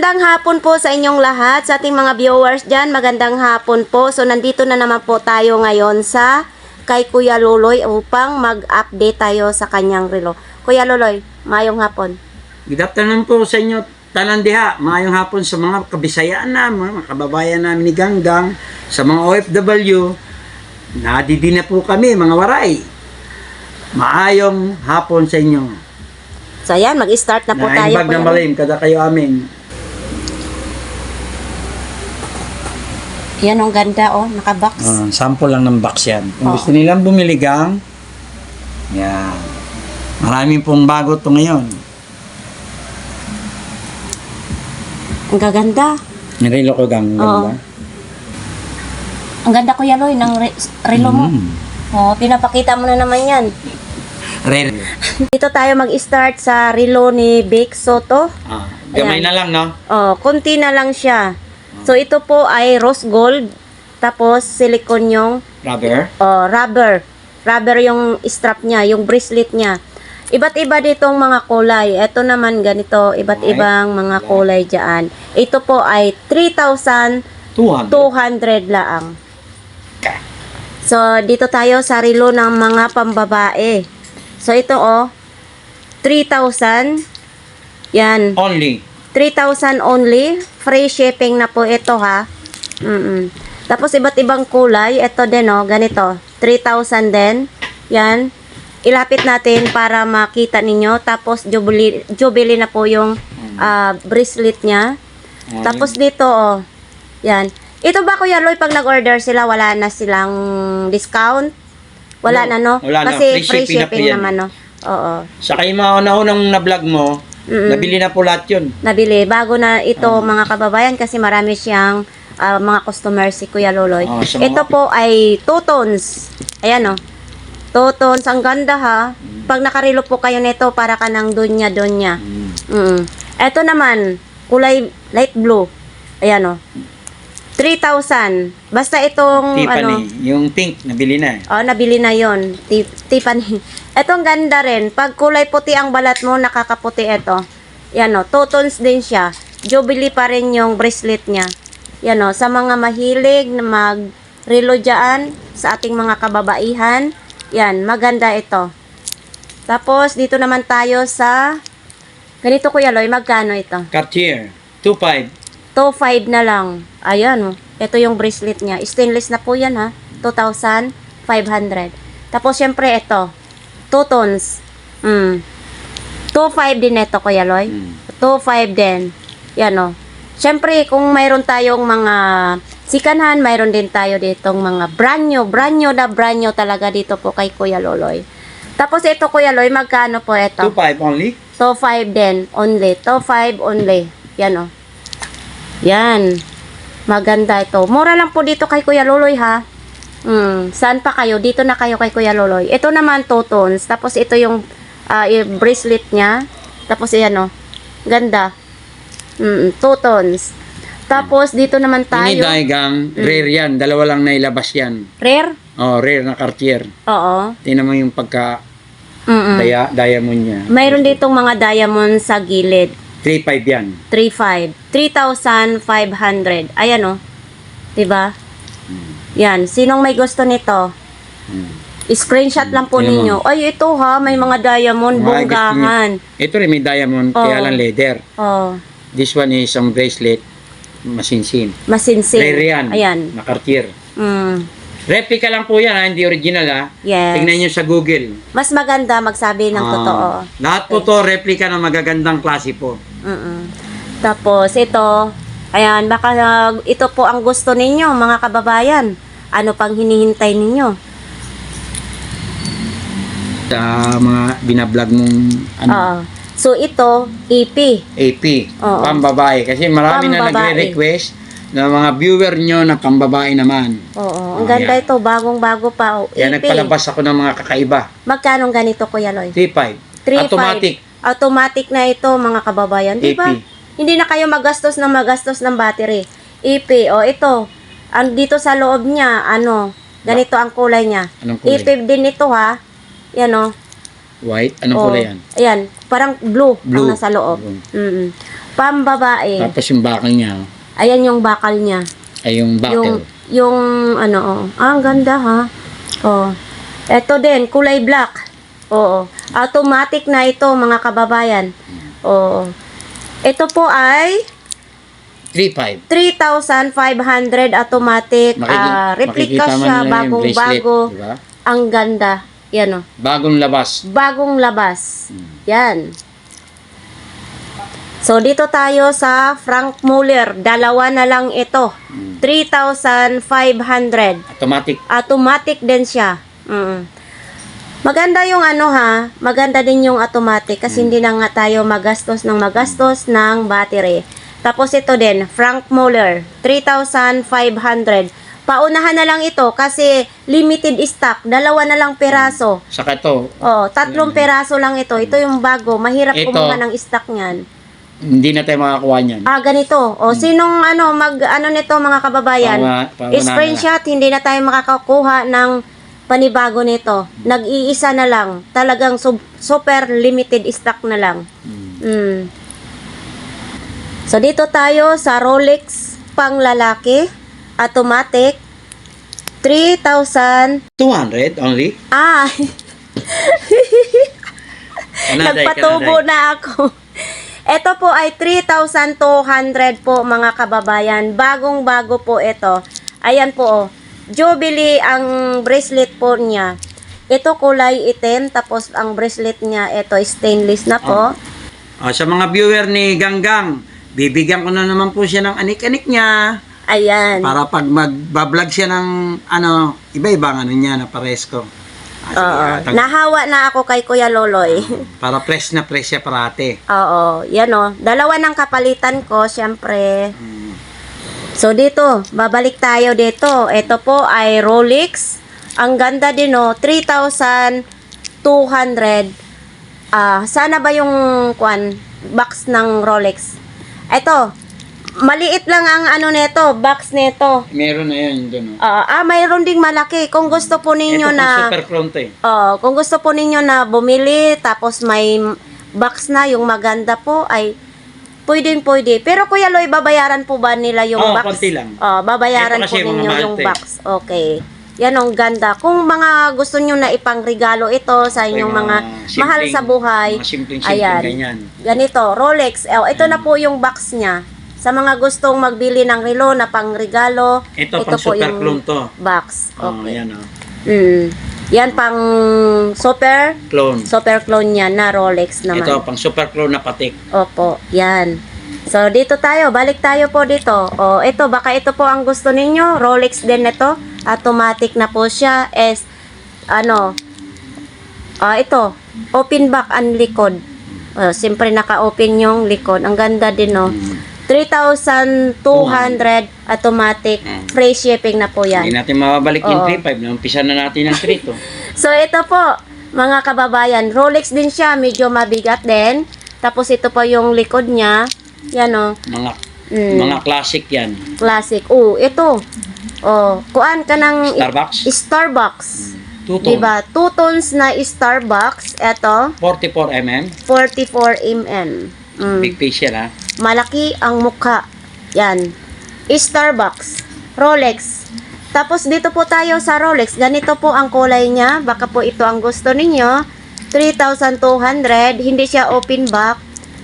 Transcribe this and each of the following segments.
Magandang hapon po sa inyong lahat, sa ating mga viewers dyan. Magandang hapon po. So, nandito na naman po tayo ngayon sa kay Kuya Loloy upang mag-update tayo sa kanyang relo. Kuya Loloy, mayong hapon. Good afternoon po sa inyo, tanan diha. Mayong hapon sa mga kabisayaan namin, mga kababayan namin ni Ganggang, sa mga OFW. Nadidi na po kami, mga waray. Maayong hapon sa inyo. So, ayan, mag-start na po tayo. Nainbag na malim, kada kayo amin. Yan, ang ganda, oh, nakabox. Sample lang ng box yan. Kung Oo. gusto nilang bumili gang, yan. Maraming pong bago to ngayon. Ang gaganda. Nirelo ko gang, Oo. ganda. Ang ganda, Kuya Loy, ng relo mo. Oh, pinapakita mo na naman yan. Rare. Dito tayo mag-start sa relo ni Vic Soto. Gamay Ayan. na lang, no? Oh, konti na lang siya. So, ito po ay rose gold. Tapos, silicone yung Rubber. rubber. Rubber yung strap niya, yung bracelet niya. Iba't iba ditong mga kulay. Ito naman ganito, iba't White. ibang mga kulay dyan. Ito po ay 3,200 lang. So, dito tayo sa relo ng mga pambabae. So, ito 3,000. Yan. Only. 3,000 only. Free shipping na po ito, ha. Tapos, iba't ibang kulay. Ito din, ganito. 3,000 din. Yan. Ilapit natin para makita ninyo. Tapos, jubilee na po yung bracelet niya. Tapos, dito, yan. Ito ba, Kuya Loy, pag nag-order sila, wala na silang discount? Wala na, no? Wala na. Kasi Free free shipping na po shipping yan. naman, no? Oo. Saka yung mga unang na-vlog mo, nabili na po lahat yun. Nabili. Bago na ito, mga kababayan, kasi marami siyang mga customers si Kuya Loloy. Sa mga- Ito po ay 2 tones. Ayan, 2 tones. Ang ganda, ha? Pag nakarilo po kayo nito, para ka ng dunya-dunya. Ito naman, kulay light blue. Ayan, 3,000. Basta itong, Tiffany. Yung pink, nabili na. nabili na yon. Tiffany. Itong ganda rin. Pag kulay puti ang balat mo, nakakaputi ito. Yan 2 tones din siya. Jubilee pa rin yung bracelet niya. Yan sa mga mahilig na mag-relo dyan, sa ating mga kababaihan, yan, maganda ito. Tapos, dito naman tayo sa, ganito Kuya Loy, magkano ito? Cartier. 2.5. 2,500 na lang. Ayan, ito yung bracelet niya. Stainless na po yan, ha. 2,500. Tapos, syempre, ito. 2 tones. 2,500 din ito, Kuya Loy. 2,500 din. Yan, Syempre, kung mayroon tayong mga sikanhan, mayroon din tayo ditong mga brand new talaga dito po kay Kuya Loloy. Tapos, ito, Kuya Loy, magkano po ito? 2.5 only? 2,500 din, only. 2,500 only. Yan, Yan. Maganda ito. Mura lang po dito kay Kuya Loloy, ha. Saan pa kayo? Dito na kayo kay Kuya Loloy. Ito naman 2 tones. Tapos ito yung bracelet niya. Tapos yan, ganda. 2 tones. Tapos dito naman tayo. Ini daigang, rare yan. Dalawa lang nailabas yan. Rare? Rare na Cartier. Oo. Tingnan mo yung pagka diamond niya. Mayroon ditong mga diamond sa gilid. 3.5 yan. 3,500. 3,500. Ayan, diba? Yan. Sinong may gusto nito? Screenshot lang po Tingnan mo. ninyo. Ay, ito ha. May mga diamond. Bonggahan. Ito rin may diamond, kaya lang leather. Oh. This one is isang bracelet, masinsin. Masinsin. Rare yan. Ayan. Na Cartier. Replica Lang po yan, hindi original ha. Yes. Tingnan nyo sa Google. Mas maganda magsabi ng totoo. Lahat po to replica ng magagandang klase po. Tapos, ito. Ayan, baka ito po ang gusto ninyo, mga kababayan. Ano pang hinihintay ninyo? Sa mga binablog mong So, ito, EP. AP, Oo. pambabae. Kasi marami na Pambabae. nagre-request na mga viewer nyo na pambabae naman. Oo, ang ganda yan. ito. Bagong-bago pa. Kaya EP. nagpalabas ako ng mga kakaiba. Magkano ganito, Kuya Loy? 3.5. 3,500. Automatic. Automatic na ito, mga kababayan. Di ba? AP. Hindi na kayo magastos ng battery. EP, ito. Dito sa loob niya, ganito ang kulay niya. Anong kulay? EP din ito, ha. Yan, White? Anong kulay yan? Ayan, parang blue, Blue. ang nasa loob. Blue. Pambabae. Tapos yung bakal niya, oh. Ayan yung bakal niya. Ay yung buckle. Yung ano, oh. Ah, ang ganda ha. Oh. Ito din, kulay black. Oo. Automatic na ito, mga kababayan. Oo. Ito po ay 3.5. 3,500 automatic. Replica makikita man siya, nila yung bagong-bago. bracelet, diba? Ang ganda. Yan, oh. Bagong labas. Bagong labas. Yan. So, dito tayo sa Frank Muller. Dalawa na lang ito. 3,500. Automatic. Automatic din siya. Maganda yung ano ha. Maganda din yung automatic kasi hindi na nga tayo magastos ng battery. Tapos ito din, Frank Muller. 3,500. Paunahan na lang ito kasi limited stock. Dalawa na lang peraso. Saka ito, Oh, 3 peraso lang ito. Ito yung bago. Mahirap Ito. kumuha ng stock niyan. hindi na tayo makakuha niyan. Ganito. O, sinong nito mga kababayan? Paunahan Screenshot, hindi na tayo makakakuha ng panibago nito. Nag-iisa na lang. Talagang super limited stock na lang. So, dito tayo sa Rolex pang lalaki. Automatic. 3,000. 200 only? Nagpatubo na ako. Ito po ay 3,200 po mga kababayan. Bagong-bago po ito. Ayan po. Oh. Jubilee ang bracelet po niya. Ito kulay itim. Tapos ang bracelet niya ito stainless na po. Sa mga viewer ni Ganggang, bibigyan ko na naman po siya ng anik-anik niya. Ayan. Para pag magbablog siya ng iba-ibang niya na paresko. Oo. Nahawa na ako kay Kuya Loloy. Para fresh na fresh siya parate. Oo. Yan o. Dalawa ng kapalitan ko, syempre. So, dito. Babalik tayo dito. Ito po ay Rolex. Ang ganda din o. 3,200. Sana ba yung box ng Rolex? Ito. Maliit lang ang nito, box nito. Meron na yan doon. Mayroon ding malaki. Kung gusto po ninyo Ito na super clone to eh. kung gusto po ninyo na bumili tapos may box na yung maganda po ay pwede. Pero Kuya Loy, babayaran po ba nila yung box? Konti lang. Babayaran Ito po kasi mga ninyo mahal yung to eh. box. Okay. Yan ang ganda. Kung mga gusto nyo na ipangregalo ito sa inyong mga mahal sa buhay. Mga simpleng Ayan. ganyan. Ganito, Rolex. Ito na po yung box niya. Sa mga gustong magbili ng relo na pangregalo, Ito pang po super yung clone to. box. Okay. Yan Yan pang super clone. niya na Rolex naman. Ito pang super clone na patik. Opo, yan. So, dito tayo. Balik tayo po dito. Ito, baka ito po ang gusto ninyo. Rolex din ito. Automatic na po siya. Ito. Open back ang likod. Siyempre, naka-open yung likod. Ang ganda din, 3,200 automatic. Free shipping na po yan. Hindi natin mababalik yung 3.5. Naumpisa na natin ng 3 to. So, ito po, mga kababayan, Rolex din siya, medyo mabigat din. Tapos, ito po yung likod niya. Yan, Mga classic yan. Classic. Ito. Kuan ka ng Starbucks. 2 tone. Diba? 2 tones na Starbucks. Ito, 44 mm. 44 mm. Big face yan ha. Malaki ang mukha. Yan. Starbucks. Rolex. Tapos dito po tayo sa Rolex. Ganito po ang kulay niya. Baka po ito ang gusto ninyo. 3,200. Hindi siya open back.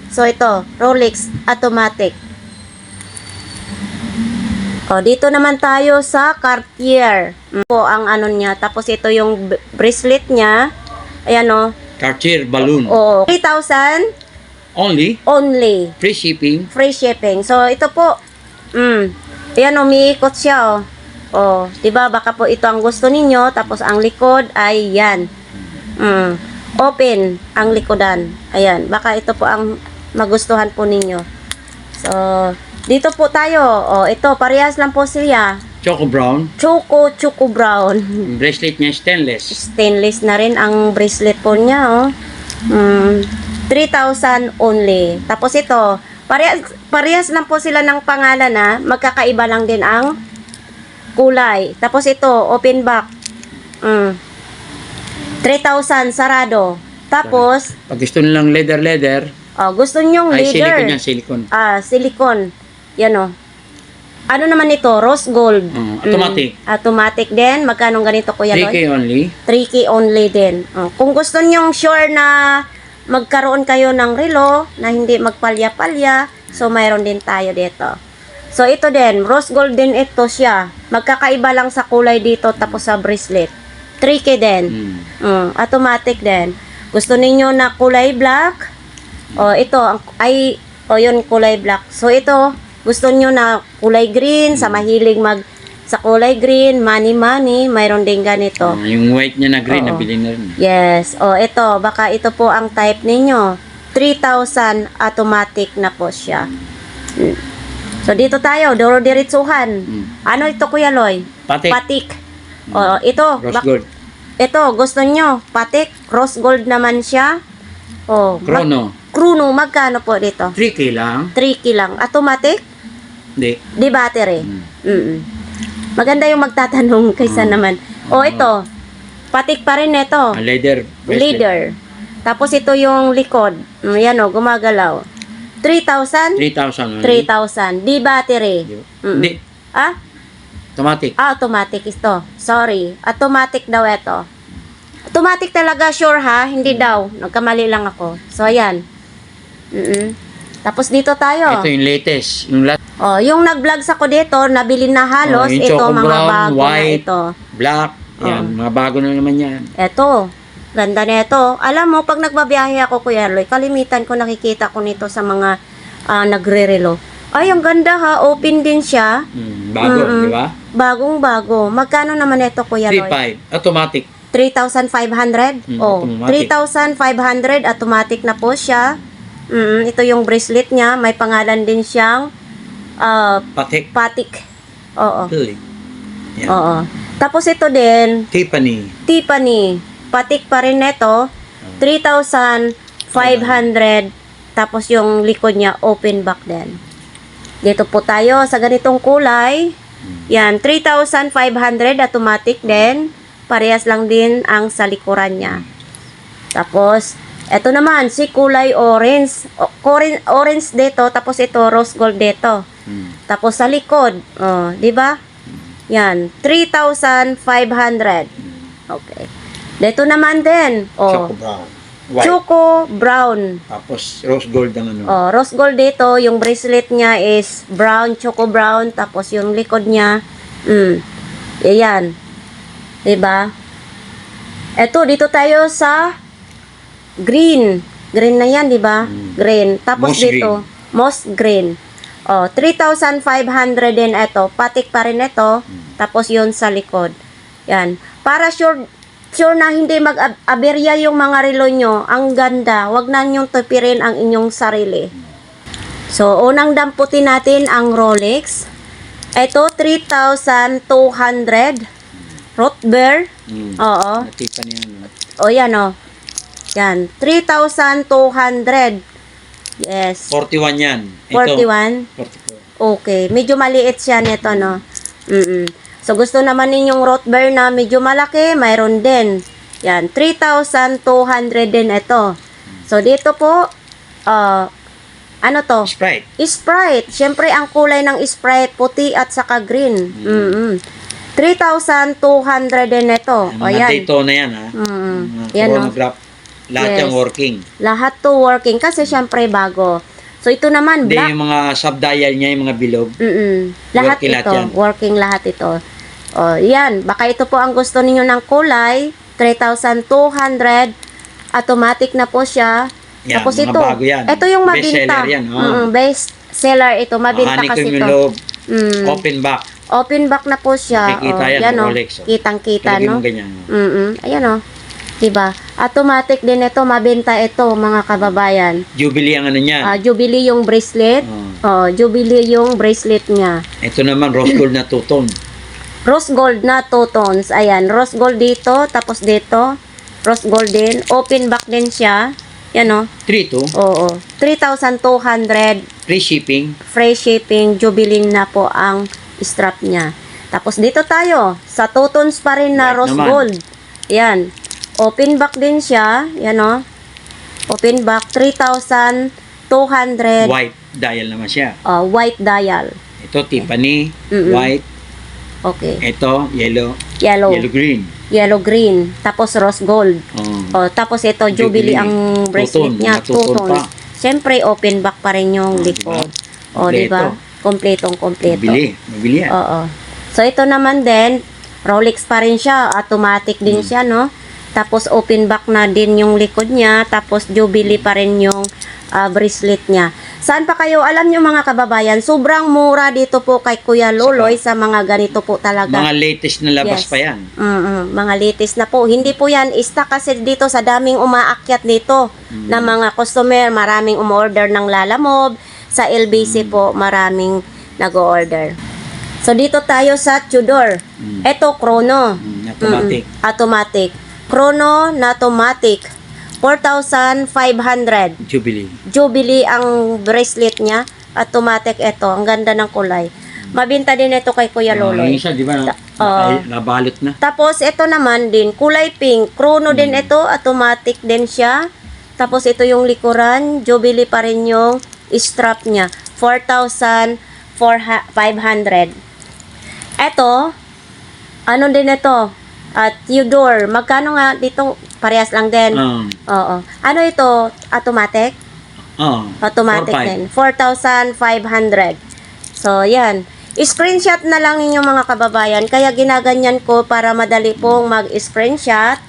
So ito, Rolex automatic. Dito naman tayo sa Cartier. Po ang niya. Tapos ito yung bracelet niya. Ayan Cartier balloon. 3,000 Only. Free shipping. So, ito po. Ayan, umiikot siya, diba? Baka po ito ang gusto ninyo. Tapos, ang likod ay yan. Open ang likodan. Ayan. Baka ito po ang magustuhan po ninyo. So, dito po tayo. Ito, parehas lang po siya. Choco brown. Choco brown. Bracelet niya stainless. Stainless na rin ang bracelet po niya, 3,000 only. Tapos ito, parehas lang po sila ng pangalan magkakaiba lang din ang kulay. Tapos ito, open back. 3,000 sarado. Tapos, pag gusto nilang leather, Gusto nyong Ay, leader. silicone yan, silicone. Silicone. Yan o. Ano naman ito? Rose gold. Automatic. Automatic din. Magkano ganito, Kuya 3K Lloyd? only. 3K only din. Kung gusto nyong sure na magkaroon kayo ng relo na hindi magpalya-palya, so mayroon din tayo dito. So ito din, rose gold din ito siya. Magkakaiba lang sa kulay dito tapos sa bracelet. 3K din. Automatic din. Gusto ninyo na kulay black? Ito yun kulay black. So ito, gusto nyo na kulay green, sa mahilig sa kulay green, money, mayroon din ganito. Yung white niya na green, Oo. nabili na rin. Yes. Ito, baka ito po ang type ninyo. 3,000 automatic na po siya. So, dito tayo, duro-diritsuhan. Ano ito, Kuya Loy? Patik. Patik. Ito. Rose gold. Ito, gusto nyo? Patik. Rose gold naman siya. Chrono. Chrono, magkano po dito? 3K lang. 3K lang. Automatic? Hindi. Di battery. Maganda yung magtatanong kaysa naman. Ito. Patik pa rin ito. Leather. bracelet. Leader. Tapos ito yung likod. Yan gumagalaw. 3,000? 3,000 only. 3,000. Di battery. Hindi. Automatic. Automatic ito. Sorry. Automatic daw ito. Automatic talaga, sure ha? Hindi daw. Nagkamali lang ako. So, ayan. Tapos dito tayo. Ito yung latest. Yung nag-vlogs ako dito, nabili na halos. Yung Ito, choco mga brown, bago na white. ito. Black. Yan. Mga bago na naman yan. Ito. Ganda nito. Alam mo, pag nagbabiyahe ako, Kuya Loy, kalimitan ko nakikita ko nito sa mga nagre-relo. Ay, ang ganda ha. Open din siya. Bago, di ba? Bagong-bago. Magkano naman ito, Kuya Loy? 3,500. Automatic. 3,500? Automatic. 3,500. Automatic na po siya. Ito yung bracelet niya. May pangalan din siyang Patik. Patik. Oo. Tuloy. Yan. Oo. Tapos ito din, Tiffany. Tiffany. Patik pa rin ito. 3,500. Tapos yung likod niya, open back din. Dito po tayo sa ganitong kulay. Yan, 3,500 automatic din. Parehas lang din ang sa likuran niya. Tapos, eto naman, si kulay orange. Orange dito, tapos ito, rose gold dito. Tapos sa likod, di ba? Yan, 3,500. Okay. Dito naman din, Choco brown. White. Choco brown. Tapos rose gold ang ano. Rose gold dito, yung bracelet niya is brown, choco brown, tapos yung likod niya, ayan. Diba? Eto, dito tayo sa green. Green na yan, diba? Green. Tapos Moss dito, moss green. 3,500 din ito. Patik pa rin ito. Tapos yun sa likod. Yan. Para sure na hindi mag-aberya yung mga relo nyo. Ang ganda. Huwag na nyong tupirin ang inyong sarili. So, unang damputin natin ang Rolex. Ito, 3,200. Rothbeer. Oo. Tiffany ano. Yan Yan. 3,200. Yes. 41 yan. 41. 44. Okay. Medyo maliit siya nito, no? So, gusto naman ninyong Rothbeer na medyo malaki, mayroon din. Yan. 3,200 din ito. So, dito po, ano to? Sprite. Sprite. Siyempre, ang kulay ng Sprite, puti at saka green. 3,200 din ito. Mga Daytona yan, ha? Yan, no? Chronograph. Lahat Yes. yung working. Lahat to working kasi siyempre bago. So, ito naman, Hindi black. yung mga sub-dial niya, yung mga bilog. Lahat Working ito. lahat yan. Working lahat ito. Yan. Baka ito po ang gusto ninyo ng kulay. 3,200. Automatic na po siya. Yan, Tapos mga ito. bago yan. Ito yung Best mabinta. seller yan, Best seller ito. Mabinta Honeycomb kasi yung ito. loob. Open back. Open back na po siya. Nakikita yan, yan, Rolex, Kitang-kita, Lagyan no? mo ganyan. Ayan, Diba? Automatic din ito. Mabenta ito, mga kababayan. Jubilee ang ano niyan. Jubilee yung bracelet. Jubilee yung bracelet niya. Ito naman, rose gold na two-tone. Rose gold na 2 tones. Ayan, rose gold dito, tapos dito, rose gold din. Open back din siya. Yan, 3-2. Oo. 3,200 Free shipping. free shipping. Jubilee na po ang strap niya. Tapos dito tayo, sa 2 tones pa rin na White rose naman. gold. Yan. Open back din siya. Yan, Open back, 3,500 200 White dial naman siya. white dial. Ito, Tiffany, Mm-mm. white. Okay. Ito, yellow. Yellow. Yellow-green. Yellow green. Tapos rose gold. Tapos ito, Jubilee Jubilee. ang bracelet Two-tone, niya. mga two-tone Two-tone. pa. Siyempre, open back pa rin yung likod. O, di ba? Kompletong kompleto. Mabili yan. Oo. So, ito naman din, Rolex pa rin siya. Automatic din siya, no? Tapos, open back na din yung likod niya. Tapos, Jubilee pa rin yung bracelet niya. Saan pa kayo? Alam nyo mga kababayan, sobrang mura dito po kay Kuya Loloy sa mga ganito po talaga. Mga latest na labas Yes. pa yan. Mga latest na po. Hindi po yan stock kasi dito sa daming umaakyat nito na mga customer. Maraming umorder ng Lalamove. Sa LBC po, maraming nag-order. So, dito tayo sa Tudor. Ito, Chrono. Automatic. Automatic. Chrono na automatic. 4,500. Jubilee. Jubilee ang bracelet niya. Automatic ito. Ang ganda ng kulay. Mabinta din ito kay Kuya Yung Loloy. isa, di ba? Oo. Nabalot na. Tapos, ito naman din, kulay pink. Chrono din ito, automatic din siya. Tapos, ito yung likuran. Jubilee pa rin yung strap niya. 4,500. Ito, ano din ito? Tudor. Magkano nga dito? Parehas lang din. Oo. Ano ito? Automatic? Automatic 4,500. din. 4,500. So, yan. Screenshot na lang ninyo mga kababayan. Kaya ginaganyan ko para madali pong mag-screenshot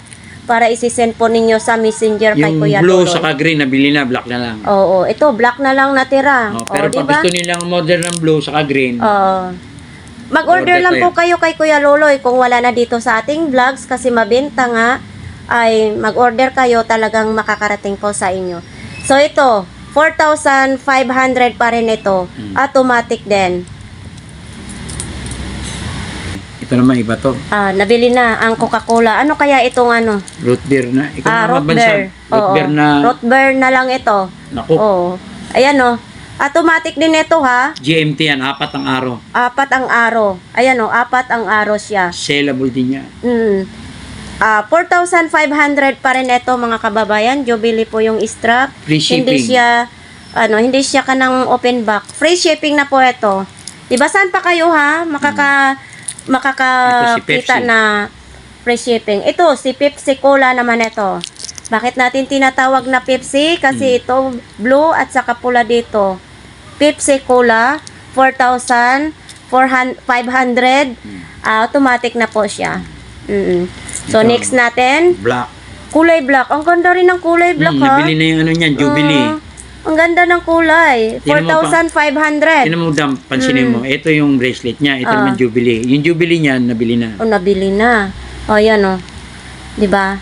para isisend po ninyo sa messenger kay Yung Kuya blue Loloy. saka green, nabili na, black na lang. Oo. Ito, black na lang natira. Pero pag diba? gusto nilang model ng blue saka green, Oo. Mag-order Order lang ko po kayo kay Kuya Loloy kung wala na dito sa ating vlogs kasi mabenta nga ay mag-order kayo talagang makakarating po sa inyo. So ito, 4,500 pa rin ito. Automatic din. ito naman iba to. Nabili na ang Coca-Cola. Ano kaya itong ano? Root beer na. Ikaw na Root magbansa. beer. Root beer na. Root beer na lang ito. Naku. Oo. Ayan o. Automatic din ito ha. GMT yan, 4 ang araw. 4 ang araw. Ayan o, 4 ang araw siya. Sellable din yan. 4,500 pa rin ito mga kababayan. Jubilee po yung strap. Free Hindi shipping. hindi siya kanang open back. Free shipping na po ito. Diba saan pa kayo ha? Ito si Makakakita Pepsi. na free shipping. Ito, si Pepsi Cola naman ito. Bakit natin tinatawag na Pepsi? Kasi ito blue at saka pula dito. Pepsi Cola, 4,500. Automatic na po siya. So, Ito. next natin, Black. kulay black. Ang ganda rin ng kulay black, ha? Nabili na yung ano niyan, Jubilee. Ang ganda ng kulay. Tingnan mo pa. 4,500. Tinan mo, Dam, pansinin mo. Ito yung bracelet niya. Ito naman Jubilee. Yung Jubilee niya, nabili na. O, nabili na. O, yan, o. Diba?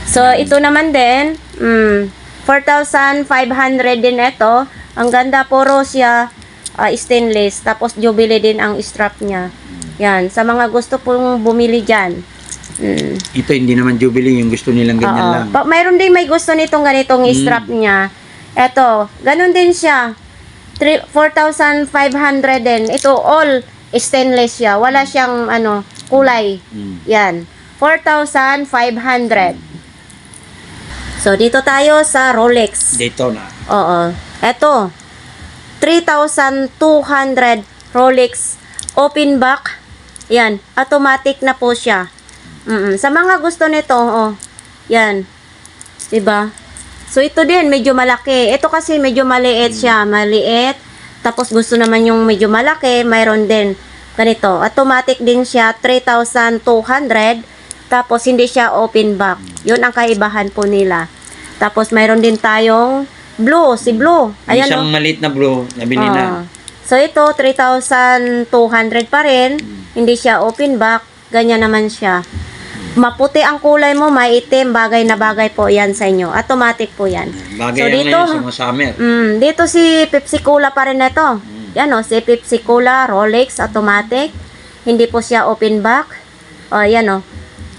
So, ito naman din, 4,500 din ito. Ang ganda, puro siya stainless. Tapos, Jubilee din ang strap niya. Yan. Sa mga gusto pong bumili dyan. Ito hindi naman Jubilee. Yung gusto nilang ganyan lang. Mayroon din may gusto nitong ganitong strap niya. Eto, ganun din siya. 4,500 din. Ito, all stainless siya. Wala siyang, kulay. Yan. 4,500. So, dito tayo sa Rolex. Daytona. Oo. Eto, 3,200 Rolex open back. Yan, automatic na po siya. Sa mga gusto nito, yan. 'Di ba? So ito din medyo malaki. Ito kasi medyo maliit siya, maliit. Tapos gusto naman yung medyo malaki, mayroon din ganito. Automatic din siya, 3,200. Tapos hindi siya open back. 'Yun ang kaibahan po nila. Tapos mayroon din tayong blue, si blue. Ayan, Ayan, isang maliit na blue, nabili na. So ito 3,200 pa rin. Hindi siya open back. Ganyan naman siya. Maputi ang kulay mo, maitim, bagay na bagay po 'yan sa inyo. Automatic po 'yan. Bagay So, yan dito, ngayon sa mga summer. dito si Pepsi Cola pa rin ito. Yan o, si Pepsi Cola, Rolex, automatic. Hindi po siya open back. O, yan o.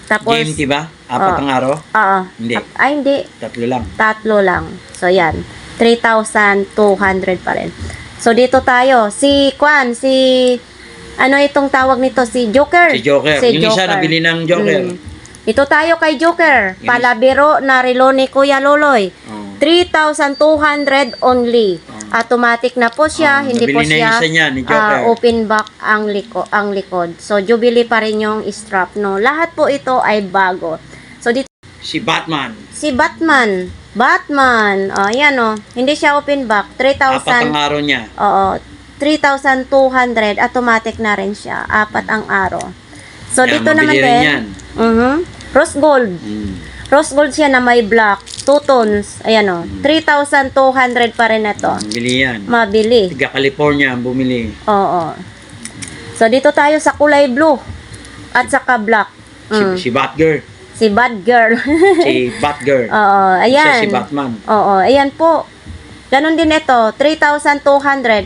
Tapos, GMT ba? 4 ang araw? Oo. Hindi. Hindi. 3 lang. 3 lang. So, yan. 3,200 pa rin. So, dito tayo. Ano itong tawag nito? Si Joker. Si Joker. Yung isa nabili ng Joker. Ito tayo kay Joker. Yung- Palabiro na relo ni Kuya Loloy. 3,200 only. Automatic na po siya, hindi po nabili na siya isa niya ni Joker. open back ang likod. So, Jubilee pa rin yung strap, no? Lahat po ito ay bago. So, dito, Si Batman. si Batman. Ayan, oh. Hindi siya open back. Apat ang 3,000. araw niya. Oo. 3,200. Automatic na rin siya. 4 ang araw. So, Yan, dito naman mabili rin din. yan. Rose gold. Rose gold siya na may black. 2 tones. Ayan, oh. 3,200 pa rin ito. Bili yan. Mabili. Tiga California ang bumili. Oo. So, dito tayo sa kulay blue. At saka black. Si Batgirl. Si Bad Girl. Si Batgirl. Oo, ayan. Siya si Batman. Oo, ayan po. Ganon din ito, 3,200.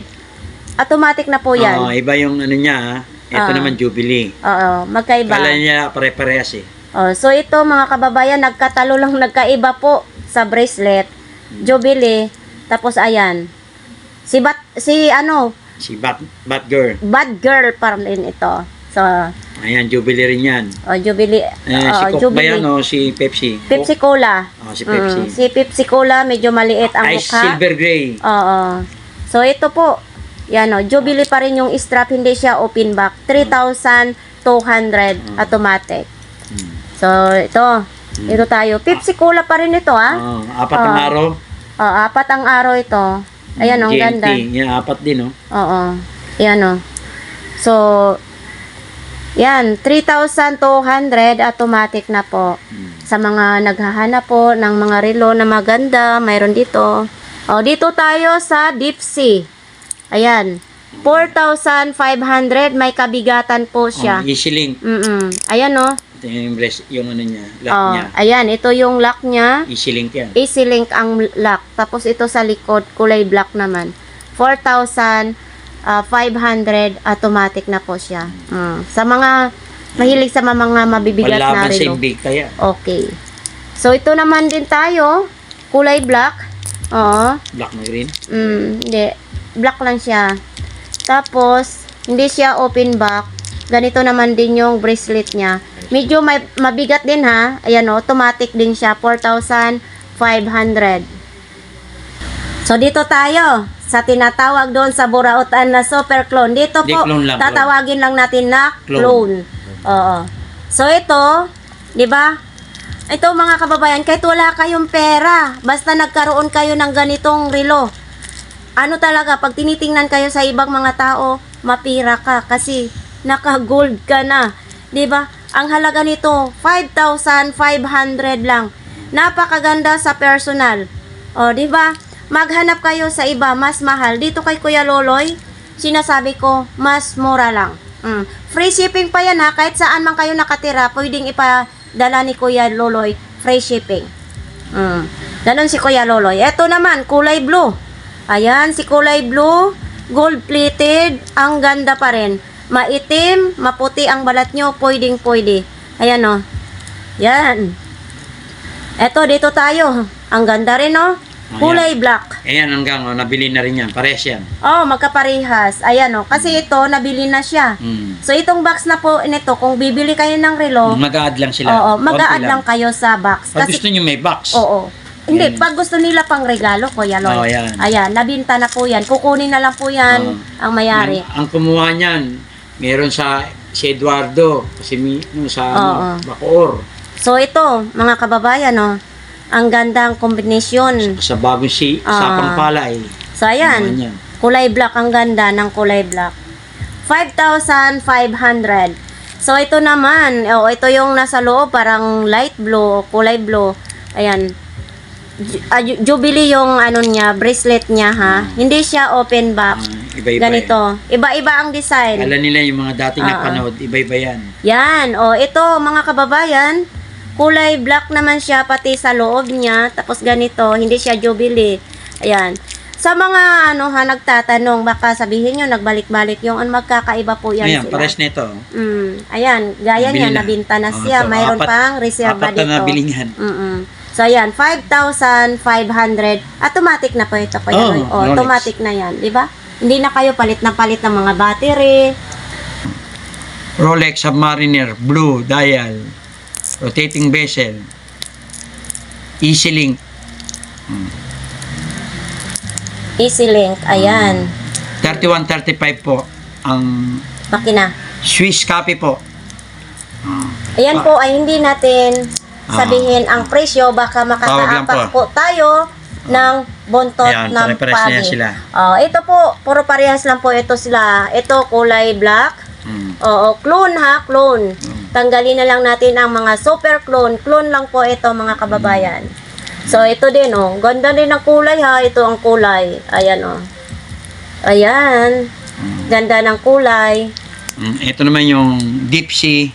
Automatic na po yan. Iba yung ano niya, ha? Ito naman Jubilee. Oo, magkaiba. Kala niya pare-parehas eh. Oh, so ito mga kababayan, nagkatalo lang nagkaiba po sa bracelet. Jubilee, tapos ayan. Si Batgirl. Bad Girl pa rin ito. So, Ayan, Jubilee rin yan. Jubilee. Si Coke ba yan o si Pepsi? Pepsi Cola. Si Pepsi. Si Pepsi Cola, medyo maliit ang Ay, mukha. silver gray. Oo. So, ito po. Yan o. Jubilee pa rin yung strap. Hindi siya open back. 3,200 automatic. So, ito. Ito tayo. Pepsi Cola pa rin ito, ha? Apat ang araw. 4 ang araw ito. Ayan o, ang GMT. ganda. Yan, apat din, oh. Oo. Yan o. So, yan. 3,200 automatic na po. Sa mga naghahanap po ng mga relo na maganda, mayroon dito. O, dito tayo sa Deep Sea. Ayan. 4,500. May kabigatan po siya. Easy link. Ayan o. Ito yung ano niya, lock niya. Ayan. Ito yung lock niya. Easy link yan. Easy link ang lock. Tapos ito sa likod, kulay black naman. 4,500 automatic na po siya. Sa mga mahilig sa mga mabibigat na Panlaban sa relo. imbig kaya. Okay. So ito naman din tayo, kulay black. Oo. Black na green. Hindi. Black lang siya. Tapos, hindi siya open back. Ganito naman din yung bracelet niya. Medyo mabigat din ha. Ayan o, automatic din siya. 4,500. So, dito tayo sa tinatawag doon sa Burautan na super clone. Dito po, Clone lang, tatawagin lang natin na clone. Oo. So, ito, di ba? Ito mga kababayan, kahit wala kayong pera, basta nagkaroon kayo ng ganitong relo, ano talaga, pag tinitingnan kayo sa ibang mga tao, mapira ka kasi naka-gold ka na. 'Di ba? Ang halaga nito, 5,500 lang. Napakaganda sa personal. O, 'di ba? Maghanap kayo sa iba, mas mahal. Dito kay Kuya Loloy, sinasabi ko, mas mura lang. Free shipping pa yan ha. Kahit saan man kayo nakatira, pwedeng ipadala ni Kuya Loloy. Free shipping. Ganon si Kuya Loloy. Ito naman, kulay blue. Ayan, si kulay blue, gold-plated, ang ganda pa rin. Maitim, maputi ang balat nyo, pwedeng-pwede. Ayan o. Yan. Eto, dito tayo. Ang ganda rin o. Kulay black. Ayan, hanggang nabili na rin yan. Pares yan. Oh, magkaparehas. Ayan o. Kasi ito, nabili na siya. So, itong box na po nito, kung bibili kayo ng relo, Mag-a-add lang sila. oo, Konti mag-a-add lang kayo sa box. Pag gusto nyo may box. Oo. Hindi, pag gusto nila pang regalo, Kuya Lloyd. Yan. Ayan, nabinta na po yan. Kukunin na lang po yan ang mayari. Ang kumuha niyan, meron si Eduardo, kasi nung sa Bacoor. So ito, mga kababayan, ang gandang kombinasyon. Sa bagong sapang palay. So ayan, kulay black, ang ganda ng kulay black. 5,500. So ito naman, ito yung nasa loob, parang light blue, kulay blue. Ayan. Jubilee yung niya, bracelet niya ha. Hindi siya open back. Iba-iba Ganito. Iba-iba ang design. Alam nila yung mga dating napanood, iba-iba yan. Yan. Ito mga kababayan, kulay black naman siya pati sa loob niya. Tapos ganito, hindi siya Jubilee. Ayan. Sa mga nagtatanong, baka sabihin nyo, nagbalik-balik yung magkakaiba po yan Ayan, sila. pares nito. Ayan, gaya niya, nabinta na siya. Mayroon pang reserva dito. Apat na nabili niyan. So, ayan, 5,500. Automatic na po ito. Automatic na yan, di ba? Hindi na kayo palit ng mga battery. Rolex Submariner, blue, dial, rotating bezel, easy link. Easy Link. Ayan. 3135 po ang Makina. Swiss copy po. Ayan po ay hindi natin sabihin ang presyo. Baka makakaapak po tayo ng buntot Ayan, ng pare-pares na yan pagi. sila. Ito po, puro parehas lang po ito sila. Ito kulay black. Oo, clone ha, clone. Tanggalin na lang natin ang mga super clone. Clone lang po ito mga kababayan. So ito din oh, ganda din ang kulay ha. Ito ang kulay. Ayan oh. Ayan. Ganda ng kulay. Ito naman yung Deep Sea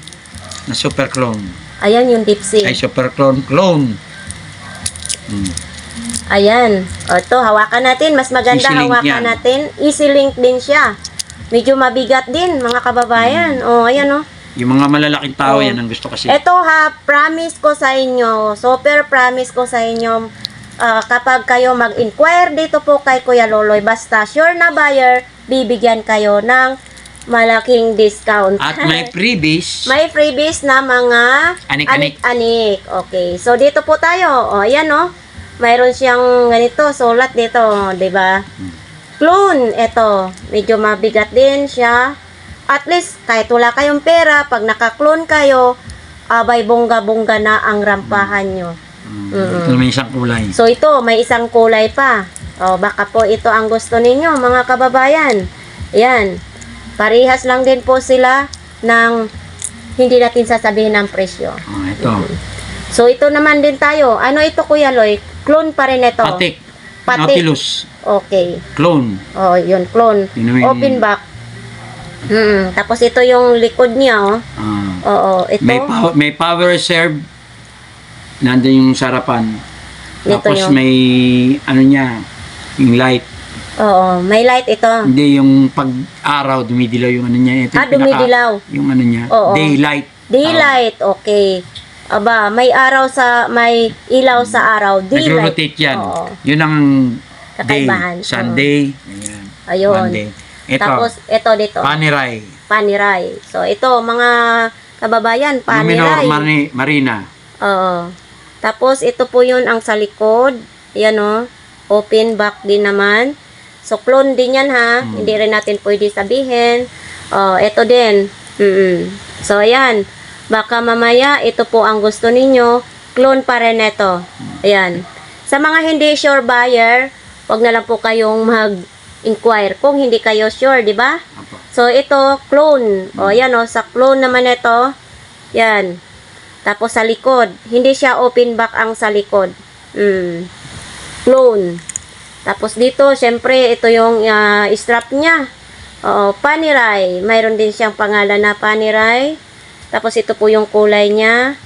na super clone. Ayan yung deep sea. Ay, super clone. Ayan. O ito, hawakan natin. Mas maganda Easy link hawakan yan. natin. Easy link din siya. Medyo mabigat din, mga kababayan. O, ayan o. Yung mga malalaking tao, Oh. yan ang gusto kasi. Ito ha, promise ko sa inyo. Super promise ko sa inyo. Kapag kayo mag-inquire dito po kay Kuya Loloy, basta sure na buyer, bibigyan kayo ng malaking discount. At may freebies. May freebies na mga Anik-anik. anik-anik. Okay. So dito po tayo. O ayan oh. Mayroon siyang ganito, sulat dito, 'di ba? Clone ito. Medyo mabigat din siya. At least kahit wala kayong pera, pag naka-clone kayo, abay bongga-bongga na ang rampahan nyo. Ito naman isang kulay. So ito, may isang kulay pa. O baka po ito ang gusto ninyo, mga kababayan. Ayan. Parehas lang din po sila ng hindi natin sasabihin ng presyo. Ito. So ito naman din tayo. Ano ito Kuya Loy? Clone pa rin ito. Patik. Patik. Nautilus. Okay. Clone. Oh, yun, clone. Yun yung- Open back. Tapos ito yung likod niya, oh. Oo, ito. May power reserve. Nandun yung sarapan. Ito Tapos yung- may ano niya, yung light. Oo, may light ito. Hindi yung pag-araw, dumidilaw yung ano niya. Ito yung Dumidilaw. Yung ano niya. Oo. Daylight. Daylight, okay. Aba, may ilaw sa araw. Daylight. Nagro-rotate yan. Oo. Yun ang day. Kakaibahan. Sunday. Ayan. Ayun. Monday. Ito. Tapos, ito dito. Paniray. Paniray. So, ito, mga kababayan, Luminor paniray. Marina. Oo. Tapos, ito po yun ang sa likod. Yan o. Open back din naman. So, clone din yan ha. Hindi rin natin pwede sabihin. Ito din. So, ayan. Baka mamaya, ito po ang gusto ninyo. Clone pa rin ito. Ayan. Sa mga hindi sure buyer, wag na lang po kayong mag-inquire kung hindi kayo sure, di ba? Apo. So, ito, clone. O, yan o. Sa clone naman ito. Yan. Tapos sa likod. Hindi siya open back ang sa likod. Clone. Tapos dito, syempre, ito yung strap niya. Oo, Paniray. Mayroon din siyang pangalan na Paniray. Tapos ito po yung kulay niya.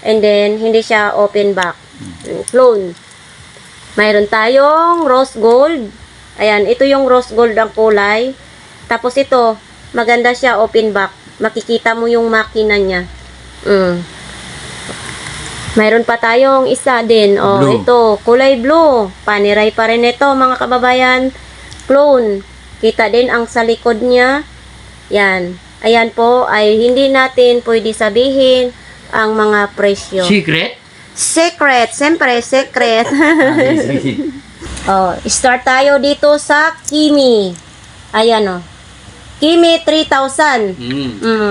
And then, hindi siya open back. Clone. Mayroon tayong rose gold. Ayan, ito yung rose gold ang kulay. Tapos ito, maganda siya open back. Makikita mo yung makina niya. Mayroon pa tayong isa din. O, Blue. ito, kulay blue. Paniray pa rin ito, mga kababayan. Clone. Kita din ang sa likod niya. Yan. Ayan po, ay hindi natin pwede sabihin ang mga presyo. Secret? Secret. Siyempre, secret. Start tayo dito sa Kimi. Ayan o. Kimi 3,000.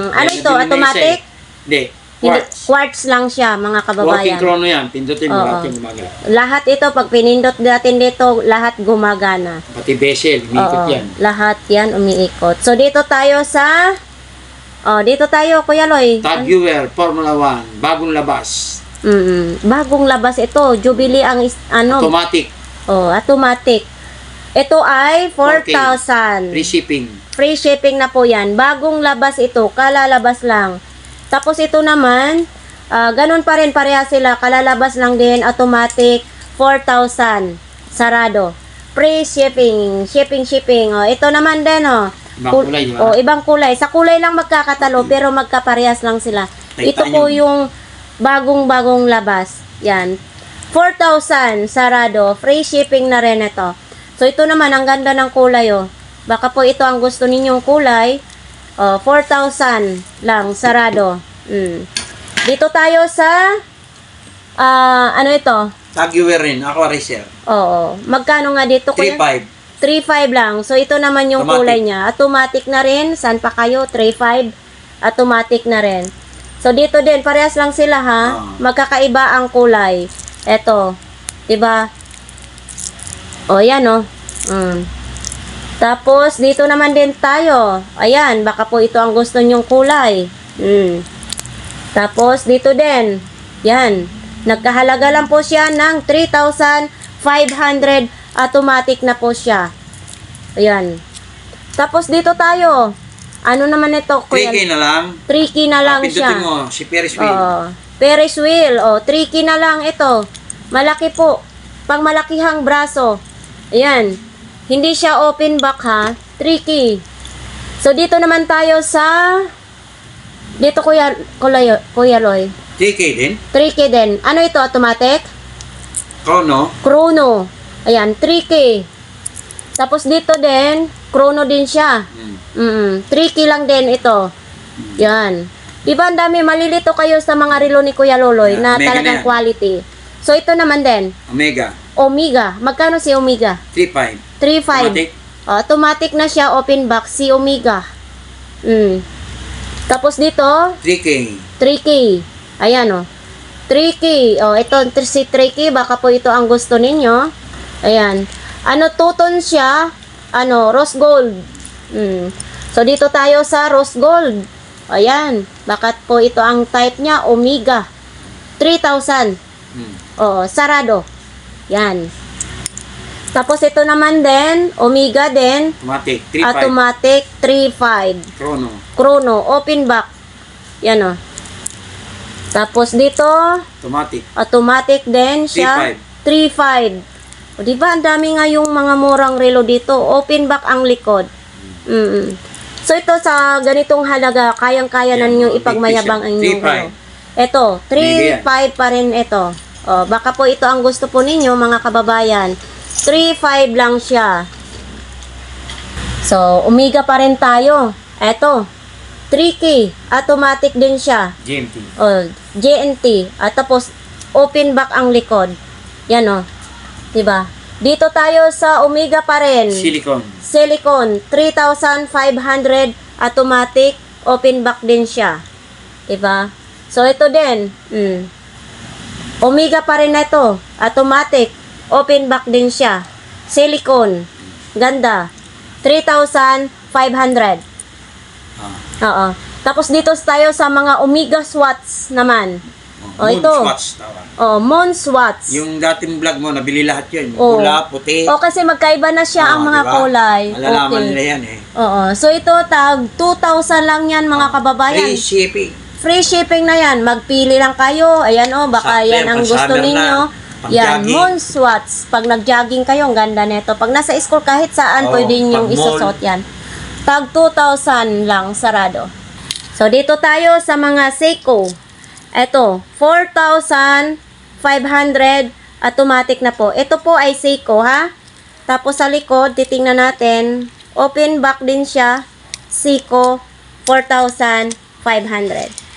Ano ito? Automatic? Hindi. Hindi, quartz lang siya, mga kababayan. chrono yan. Pindutin mo Oo. natin gumagana. Lahat ito, pag pinindot natin dito, lahat gumagana. Pati bezel, Oo, lahat yan umiikot. So, dito tayo sa... dito tayo, Kuya Loy. Viewer, Formula 1, bagong labas. Bagong labas ito. Jubilee ang Automatic, automatic. Ito ay 4,000. shipping. Free shipping na po yan. Bagong labas ito. Kalalabas lang. Tapos ito naman, ganun pa rin pareha sila. Kalalabas lang din. Automatic. 4,000. Sarado. Free shipping. Shipping. Ito naman din. Ibang kulay, di ba? Ibang kulay. Sa kulay lang magkakatalo. Pero magkaparehas lang sila. Ito po yung bagong labas. Yan. 4,000. Sarado. Free shipping na rin ito. So, ito naman, ang ganda ng kulay, Baka po ito ang gusto ninyong kulay. 4,000 lang, sarado. Dito tayo sa, ano ito? Viewer rin, Aqua Racer. Oo. Magkano nga dito, kuya? 3.5. 3.5 lang. So, ito naman yung Automatic. kulay niya. Automatic na rin. Saan pa kayo? 3.5. Automatic na rin. So, dito din, parehas lang sila ha. Magkakaiba ang kulay. Ito. Diba? O, yan o. Tapos, dito naman din tayo. Ayan, baka po ito ang gusto nyong kulay. Tapos, dito din. Yan. Nagkahalaga lang po siya ng 3,500. Automatic na po siya. Ayan. Tapos, dito tayo. Ano naman ito, kuya? 3K na lang. 3K na lang Pindutin siya. mo, si Ferris wheel. Oo. Ferris wheel. 3K na lang ito. Malaki po. Pang malakihang braso. Ayan. Hindi siya open back ha. 3K. So, dito naman tayo sa... Dito, Kuya Loy. 3K din. 3K din. Ano ito? Automatic? Chrono. Chrono. Ayan, 3K. Tapos dito din, chrono din siya. 3K lang din ito. Yan. Diba ang dami, malilito kayo sa mga relo ni Kuya Loloy na Omega talagang na yan. quality. So ito naman din, Omega. Omega. Magkano si Omega? 3.5. 3.5. Automatic. Automatic na siya, open box, si Omega. Tapos dito, 3K. 3K. Ayan 3K. Ito si 3K, baka po ito ang gusto ninyo. Ayan. Two-tone siya. Rose gold. So, dito tayo sa rose gold. Ayan. Bakit po ito ang type niya? Omega. 3,000. Sarado. Yan. Tapos, ito naman din. Omega din. Automatic. 3.5. Automatic. 3.5. Chrono. Chrono. Open back. Yan Tapos, dito. Automatic din siya. 3.5. Diba, ang dami nga yung mga murang relo dito. Open back ang likod. So, ito sa ganitong halaga, kayang-kaya na ninyong ipagmayabang ang inyong relo. Ito, 3.5 pa rin ito. Baka po ito ang gusto po ninyo, mga kababayan. 3.5 lang siya. So, Omega pa rin tayo. Ito, 3K. Automatic din siya. GMT. GNT. At tapos, open back ang likod. Yan diba? Dito tayo sa Omega pa rin. Silicone. 3,500. Automatic. Open back din siya. Diba? So, ito din. Omega pa rin na ito. Automatic. Open back din siya. Silicone. Ganda. 3,500. Oo. Tapos dito tayo sa mga Omega Swats naman. Ito. Swatch tawag. Moon Swats. Yung dating vlog mo, nabili lahat yun. Oo. Pula, puti. Kasi magkaiba na siya ang mga diba? kulay. Malalaman nila yan So ito, tag 2,000 lang yan mga kababayan. Free shipping. Free shipping na yan. Magpili lang kayo. Ayan baka Sakto yan yan, ang pang gusto summer ninyo. na, pang Yan, jogging. Moon Swats. Pag nag-jogging kayo, ang ganda nito. Pag nasa school, kahit saan, pwede pag yung mall. isusot yan. Tag 2,000 lang, sarado. So, dito tayo sa mga Seiko. Ito, 4,500 automatic na po. Ito po ay Seiko, ha? Tapos sa likod, titingnan natin. Open back din siya. Seiko, 4,500.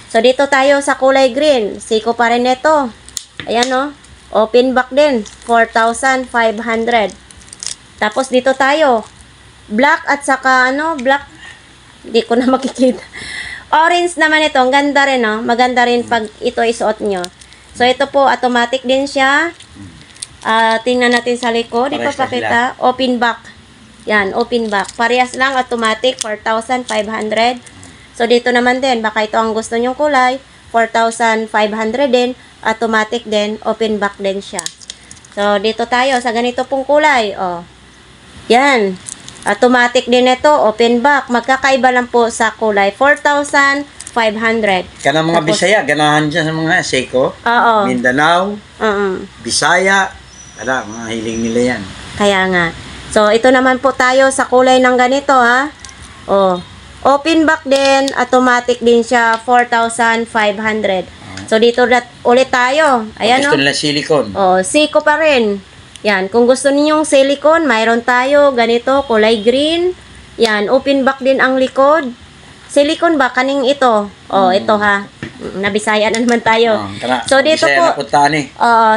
So, dito tayo sa kulay green. Seiko pa rin ito. Ayan, open back din. 4,500. Tapos, dito tayo. Black at saka, black. Hindi ko na makikita. Orange naman ito. Ang ganda rin, Maganda rin pag ito isuot nyo. So, ito po, automatic din siya. Tingnan natin sa likod. Ito Parehas na pakita. Open back. Yan, open back. Parehas lang, automatic, 4,500. So, dito naman din, baka ito ang gusto nyong kulay. 4,500 din. Automatic din. Open back din siya. So, dito tayo sa ganito pong kulay. Yan. Automatic din ito, open back. Magkakaiba lang po sa kulay. 4,500. Kanang mga Tapos- Bisaya, ganahan dyan sa mga Seiko. Oo. Mindanao, Oo. Bisaya. Mga hiling nila yan. Kaya nga. So, ito naman po tayo sa kulay ng ganito, ha. Open back din. Automatic din siya. 4,500. So, dito ulit tayo. Ayan, Gusto nila silicone. Seiko pa rin. Yan, kung gusto ninyong silicone, mayroon tayo ganito, kulay green. Yan, open back din ang likod. Silicone ba? Kaning ito. Ito ha. Nabisaya na naman tayo. So, dito Bisaya po, na puntaan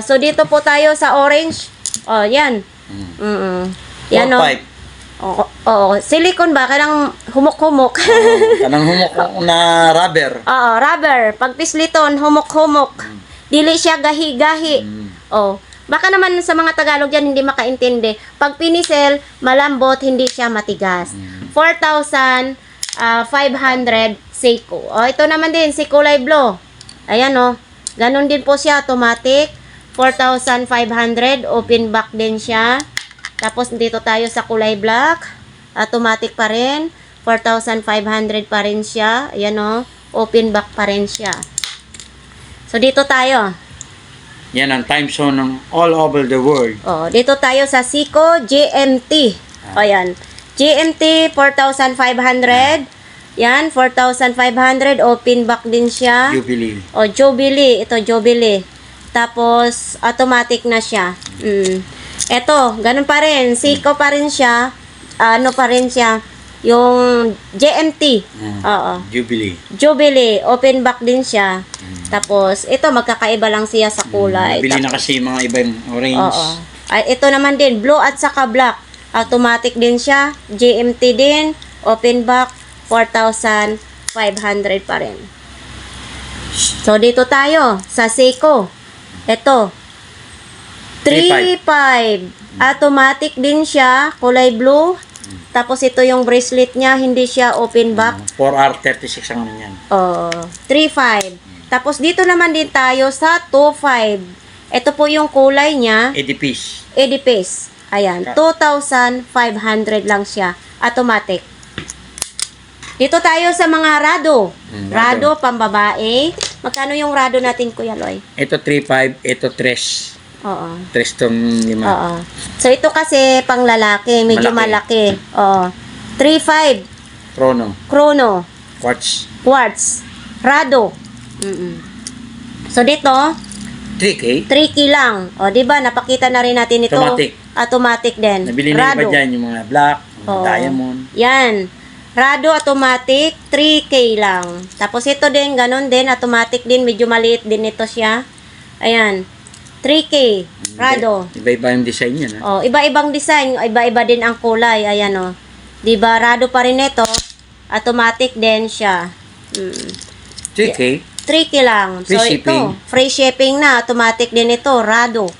so, dito po tayo sa orange. Yan. Yan, 4,500. Oo. Silicone ba? Kanang humok-humok. Kanang humok na rubber. Oo, rubber. Pag pisliton, humok-humok. Dili siya gahi-gahi. Oh. Baka naman sa mga Tagalog yan hindi makaintindi. Pag pinisel, malambot, hindi siya matigas. 4,500 Seiko. Oh, ito naman din, si kulay blue. Ayan oh. Ganon din po siya, automatic. 4,500, open back din siya. Tapos dito tayo sa kulay black. Automatic pa rin. 4,500 pa rin siya. Ayan o. Open back pa rin siya. So dito tayo. Yan ang time zone ng all over the world. Oh, dito tayo sa Seiko GMT. O yan. GMT 4,500. Yan, 4,500. Open back din siya. Jubilee. O Jubilee. Ito Jubilee. Tapos automatic na siya. Eto, ganun pa rin. Seiko pa rin siya. Ano pa rin siya? Yung GMT. Oo. Jubilee. Jubilee. Open back din siya. Tapos, ito, magkakaiba lang siya sa kulay. Bili na kasi mga ibang orange. Oo. Ay, ito naman din, blue at saka black. Automatic din siya. GMT din. Open back. 4,500 pa rin. So, dito tayo sa Seiko. Ito. 3,500. Automatic din siya. Kulay blue. Tapos ito yung bracelet niya. Hindi siya open back. 4R36 ang ano yan. 3,500. Tapos dito naman din tayo sa 2,500. Ito po yung kulay niya. Edipis. Edipis. Ayan. 2,500 lang siya. Automatic. Dito tayo sa mga rado. Rado, pambabae. Magkano yung rado natin, Kuya Loy? Ito 3,500. Ito 3. Oo. 3 tong 5. Oo. So, ito kasi pang lalaki. Medyo malaki. Oo. 3,500. Chrono. Quartz. Quartz. Rado. So, dito, 3K. 3K lang. O, di ba? Napakita na rin natin ito. Automatic. Automatic din. Nabili na iba Rado. dyan yung mga black, mga Oo. diamond. Yan. Rado automatic, 3K lang. Tapos ito din, ganun din, automatic din, medyo maliit din ito siya. Ayan. 3K. Rado. Iba-iba yung design yan. Ha? Oh, iba-ibang design, iba-iba din ang kulay. Ayan oh. 'Di ba? Rado pa rin ito. Automatic din siya. 3K. 3K lang. Free So shipping. ito, free shipping na, automatic din ito, Rado.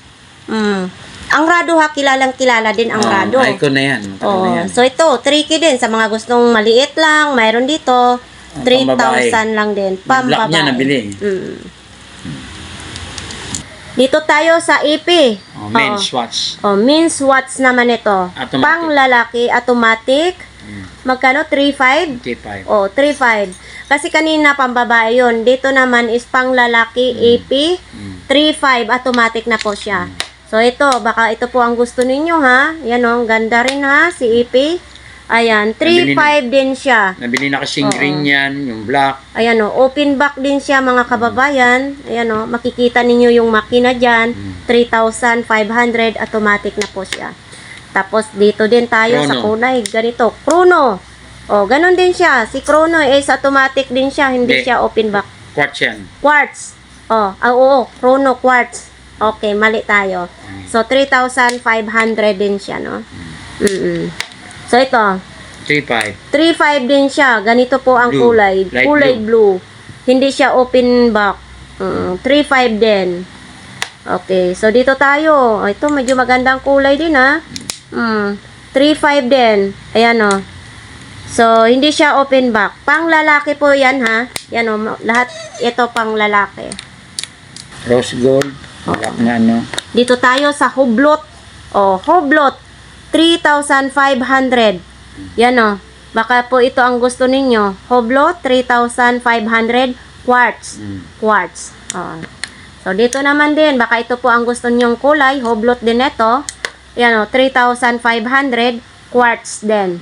Ang Rado ha, kilalang kilala din ang Rado. Icon na yan. Matagal na yan. So ito, 3K din sa mga gustong maliit lang, mayroon dito 3,000 lang din. Black niya nabili. Dito tayo sa EP. Men's watch. Men's watch naman ito. Automatic. Pang lalaki, automatic. Magkano? 3,500? 3,500. 3,500. Kasi kanina pang babae yun. Dito naman is pang lalaki, EP. 3,500. Automatic na po siya. So ito, baka ito po ang gusto ninyo ha. Yan o, ganda rin ha, si EP. Ayan, 3,500 din siya. Nabili na kasing green yan, yung black. Ayan o, open back din siya mga kababayan. Ayan o, makikita ninyo yung makina dyan. 3,500, automatic na po siya. Tapos dito din tayo sa kulay. Ganito, Chrono. O, ganun din siya. Si Chrono is automatic din siya, hindi siya open back. Quartz yan. Quartz. O, oo, Chrono Quartz. Okay, mali tayo. So, 3,500 din siya, no? So, ito. 3,500. 3,500 din siya. Ganito po ang Blue. kulay. Light Kulay blue. Hindi siya open back. 3,500 din. Okay. So, dito tayo. Ito, medyo magandang kulay din, ha? 3,500 din. Ayan, o. So, hindi siya open back. Pang lalaki po yan, ha? Yan, o. Lahat ito pang lalaki. Rose gold. Black na ano. Dito tayo sa Hublot. Hublot. 3,500. Yan o. Baka po ito ang gusto ninyo. Hublot, 3,500. Quartz. Quartz. So, dito naman din. Baka ito po ang gusto ninyong kulay. Hublot din ito. Yan o. 3,500. Quartz din.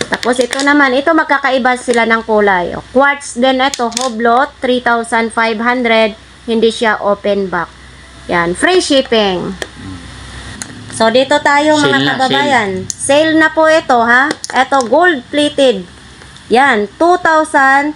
Tapos, ito naman. Ito magkakaiba sila ng kulay. Quartz din ito. Hublot, 3,500. Hindi siya open back. Yan. Free shipping. So, dito tayo mga kababayan. Sale na po ito, ha? Ito, gold plated. Yan. 2,500.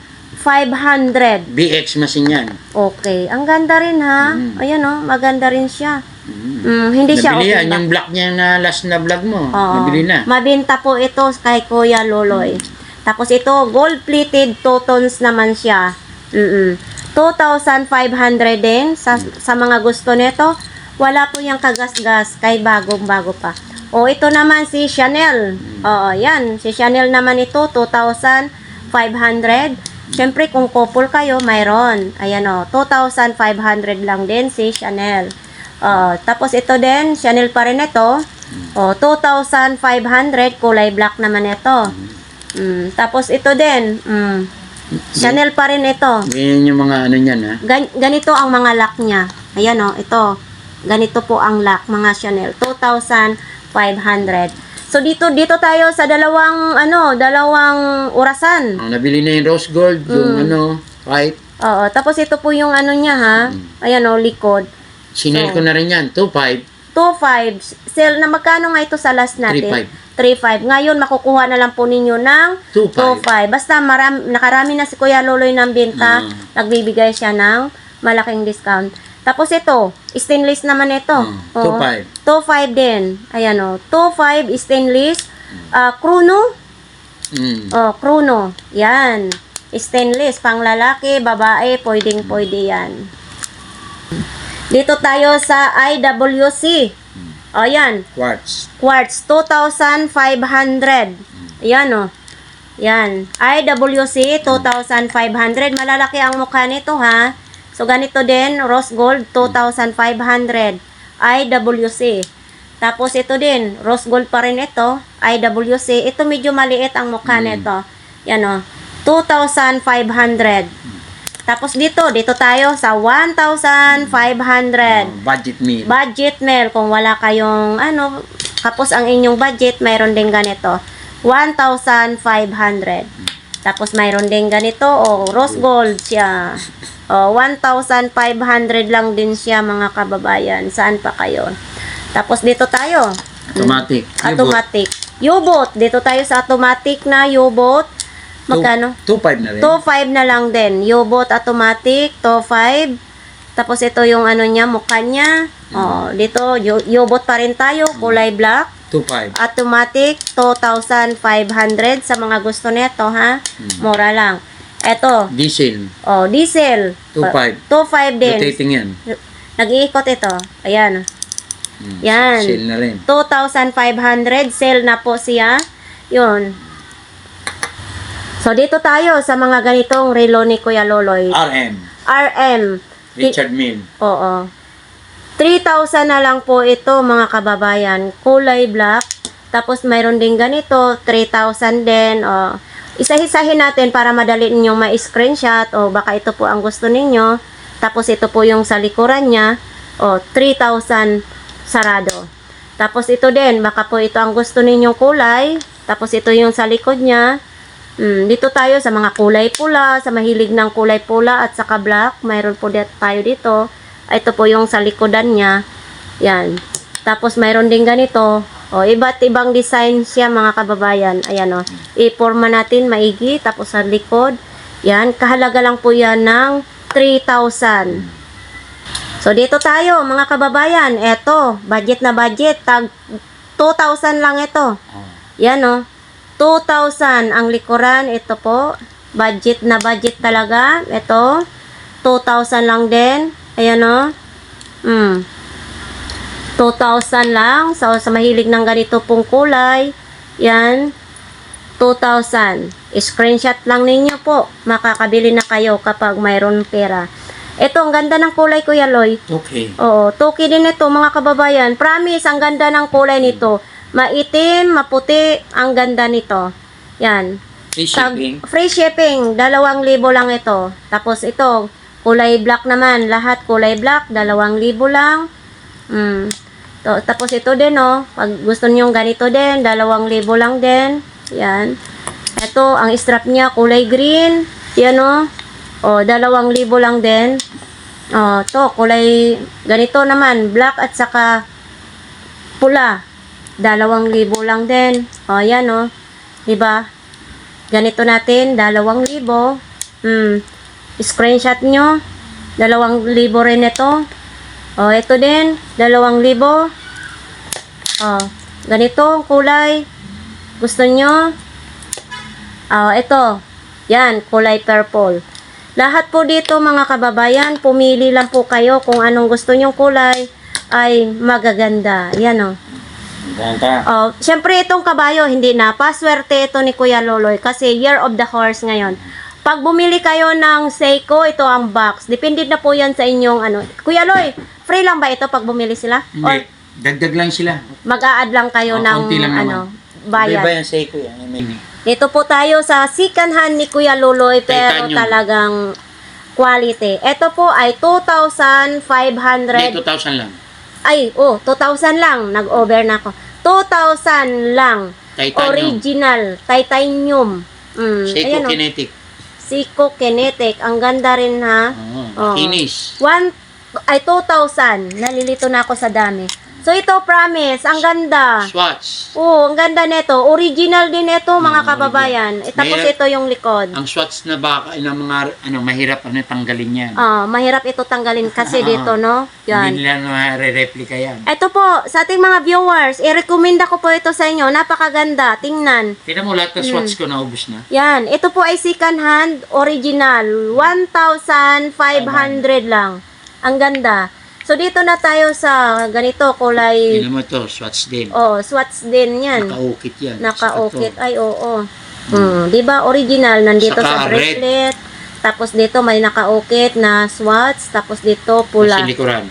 BX machine yan. Okay. Ang ganda rin, ha? Ayan, oh. Maganda rin siya. Hindi siya Nabili yan, open back. yung black niya na last na vlog mo. Oo. Nabili na. Mabenta po ito kay Kuya Loloy. Tapos ito, gold-plated 2 tones naman siya. 2,500 din sa mga gusto nito. Wala po yung kagasgas kay bagong-bago pa. O ito naman si Chanel. Oo, yan. Si Chanel naman ito, 2,500. Siyempre, kung couple kayo, mayroon. Ayan o, 2,500 lang din si Chanel. Tapos ito din, Chanel pa rin ito. 2,500, kulay black naman ito. Tapos ito din, Chanel pa rin ito. Ganyan yung mga ano niyan, ha? Ganito ang mga lock niya. Ayan o, ito. Ganito po ang lock, mga Chanel. 2,500. So dito tayo sa dalawang orasan. Ang nabili na yung rose gold, yung white. Oo, tapos ito po yung ano niya ha. Ayan o, likod. Sinel ko na rin yan, 2.5. 2.5. Sale na magkano nga ito sa last natin? 3.5. Ngayon, makukuha na lang po ninyo ng 2.5. Basta nakarami na si Kuya Loloy ng binta, nagbibigay siya ng malaking discount. Tapos ito, stainless naman ito. 2.5. 2.5 din. Ayan o, 2.5 stainless. Chrono. Chrono. Yan. Stainless, pang lalaki, babae, pwede yan. Dito tayo sa IWC. O, yan. Quartz, 2,500. Ayan o. Yan. IWC, 2,500. Malalaki ang mukha nito, ha. So, ganito din, rose gold, 2,500. IWC. Tapos, ito din, rose gold pa rin ito. IWC. Ito medyo maliit ang mukha nito. Yan o. 2,500. Tapos, dito tayo sa 1,500. Budget meal. Budget meal. Kung wala kayong, kapos ang inyong budget, mayroon din ganito. 1,500. Tapos, mayroon din ganito, rose gold siya. 1,500 lang din siya, mga kababayan. Saan pa kayo? Tapos dito tayo. Automatic. Automatic. U-boat. Dito tayo sa automatic na U-boat. Magkano? 2.5 na rin. 2.5 na lang din. U-boat automatic, 2.5. Tapos ito yung niya, mukha niya. Dito, U-boat pa rin tayo, kulay black. 2.5. Automatic, 2,500 sa mga gusto nito, ha? Mura lang. Eto. Diesel. Diesel. 2.5. 2.5 din. Rotating yan. Nag-iikot ito. Ayan. Yan. Sale na rin. 2,500. Sale na po siya. Yun. So, dito tayo sa mga ganitong relo ni Kuya Loloy. RM. Richard Mille. Oo. 3,000 na lang po ito, mga kababayan. Kulay black. Tapos, mayroon din ganito. 3,000 din. Isa-isahin natin para madali ninyong ma-screenshot. Baka ito po ang gusto ninyo. Tapos, ito po yung sa likuran niya. 3,000 sarado. Tapos, ito din. Baka po ito ang gusto ninyong kulay. Tapos, ito yung sa likod niya. Dito tayo sa mga kulay pula. Sa mahilig ng kulay pula at saka black. Mayroon po tayo dito. Ito po yung sa likodan niya. Yan. Tapos, mayroon din ganito. Iba't ibang design siya, mga kababayan. Ayan i-forma natin maigi. Tapos sa likod. Yan. Kahalaga lang po yan ng 3,000. So, dito tayo, mga kababayan. Eto. Budget na budget. Tag 2,000 lang ito. Yan 2,000 ang likuran. Ito po. Budget na budget talaga. Ito. 2,000 lang din. Ayan 2,000 lang. So, sa mahilig ng ganito pong kulay, yan, 2,000. Screenshot lang ninyo po. Makakabili na kayo kapag mayroon pera. Ito, ang ganda ng kulay, Kuya Loy. Okay. Tuki din ito, mga kababayan. Promise, ang ganda ng kulay nito. Maitim, maputi, ang ganda nito. Yan. Free shipping. Free shipping. 2,000 lang ito. Tapos ito, kulay black naman. Lahat kulay black, 2,000 lang. Tapos ito din pag gusto niyo ganito din, 2,000 lang din. Yan. Ito, ang strap niya kulay green. Yan 2,000 lang din. To kulay ganito naman, black at saka pula. 2,000 lang din. Yan 'Di ba? Ganito natin, 2,000. Screenshot nyo. 2,000 rin ito. Oh, ito din, 2,000. Oh, ganito ang kulay. Gusto nyo? Oh, ito. Yan, kulay purple. Lahat po dito mga kababayan, pumili lang po kayo kung anong gusto nyong kulay ay magaganda. Yan oh. Ganda. Oh, syempre itong kabayo hindi na paswerte ito ni Kuya Loloy kasi Year of the Horse ngayon. Pag bumili kayo ng Seiko, ito ang box. Depende na po yan sa inyong ano. Kuya Loy, free lang ba ito pag bumili sila? Or Hindi. Dagdag lang sila. mag-a-add lang kayo ng Konti lang ano, naman. bayad? Iba yan sa iko yan. Dito po tayo sa second hand ni Kuya Loloy pero Titanium. talagang quality. Ito po ay 2,500. Hindi, 2,000 lang. Ay, 2,000 lang. Nag-over na ako. 2,000 lang. Titanium. Original. Titanium. Seiko Ayan, oh. Kinetic. Seiko Kinetic. Ang ganda rin ha. Oo. Kinis. 2,000. Nalilito na ako sa dami. So ito, promise. Ang ganda. Swatch. Oo, ang ganda nito. Original din ito, mga Oo, kababayan. Tapos Mahirap- ito yung likod. Ang swatch na baka ng mga mahirap tanggalin yan. Mahirap ito tanggalin kasi Oo. dito, no? Yan. Hindi nila re-replica yan. Ito po, sa ating mga viewers, i-recommenda ko po ito sa inyo. Napakaganda. Tingnan. Tignan mo lahat ng swatch ko naubos na. Yan. Ito po ay second hand, original. 1,500 lang. Ang ganda. So, dito na tayo sa ganito, kulay. Tignan mo ito, swatch din. Swatch din yan. Naka-ukit yan. Naka-ukit. Saka to. Ay, oo. Di ba original? Nandito Saka sa bracelet. Tapos dito may naka-ukit na swatch. Tapos dito pula. Sa likuran.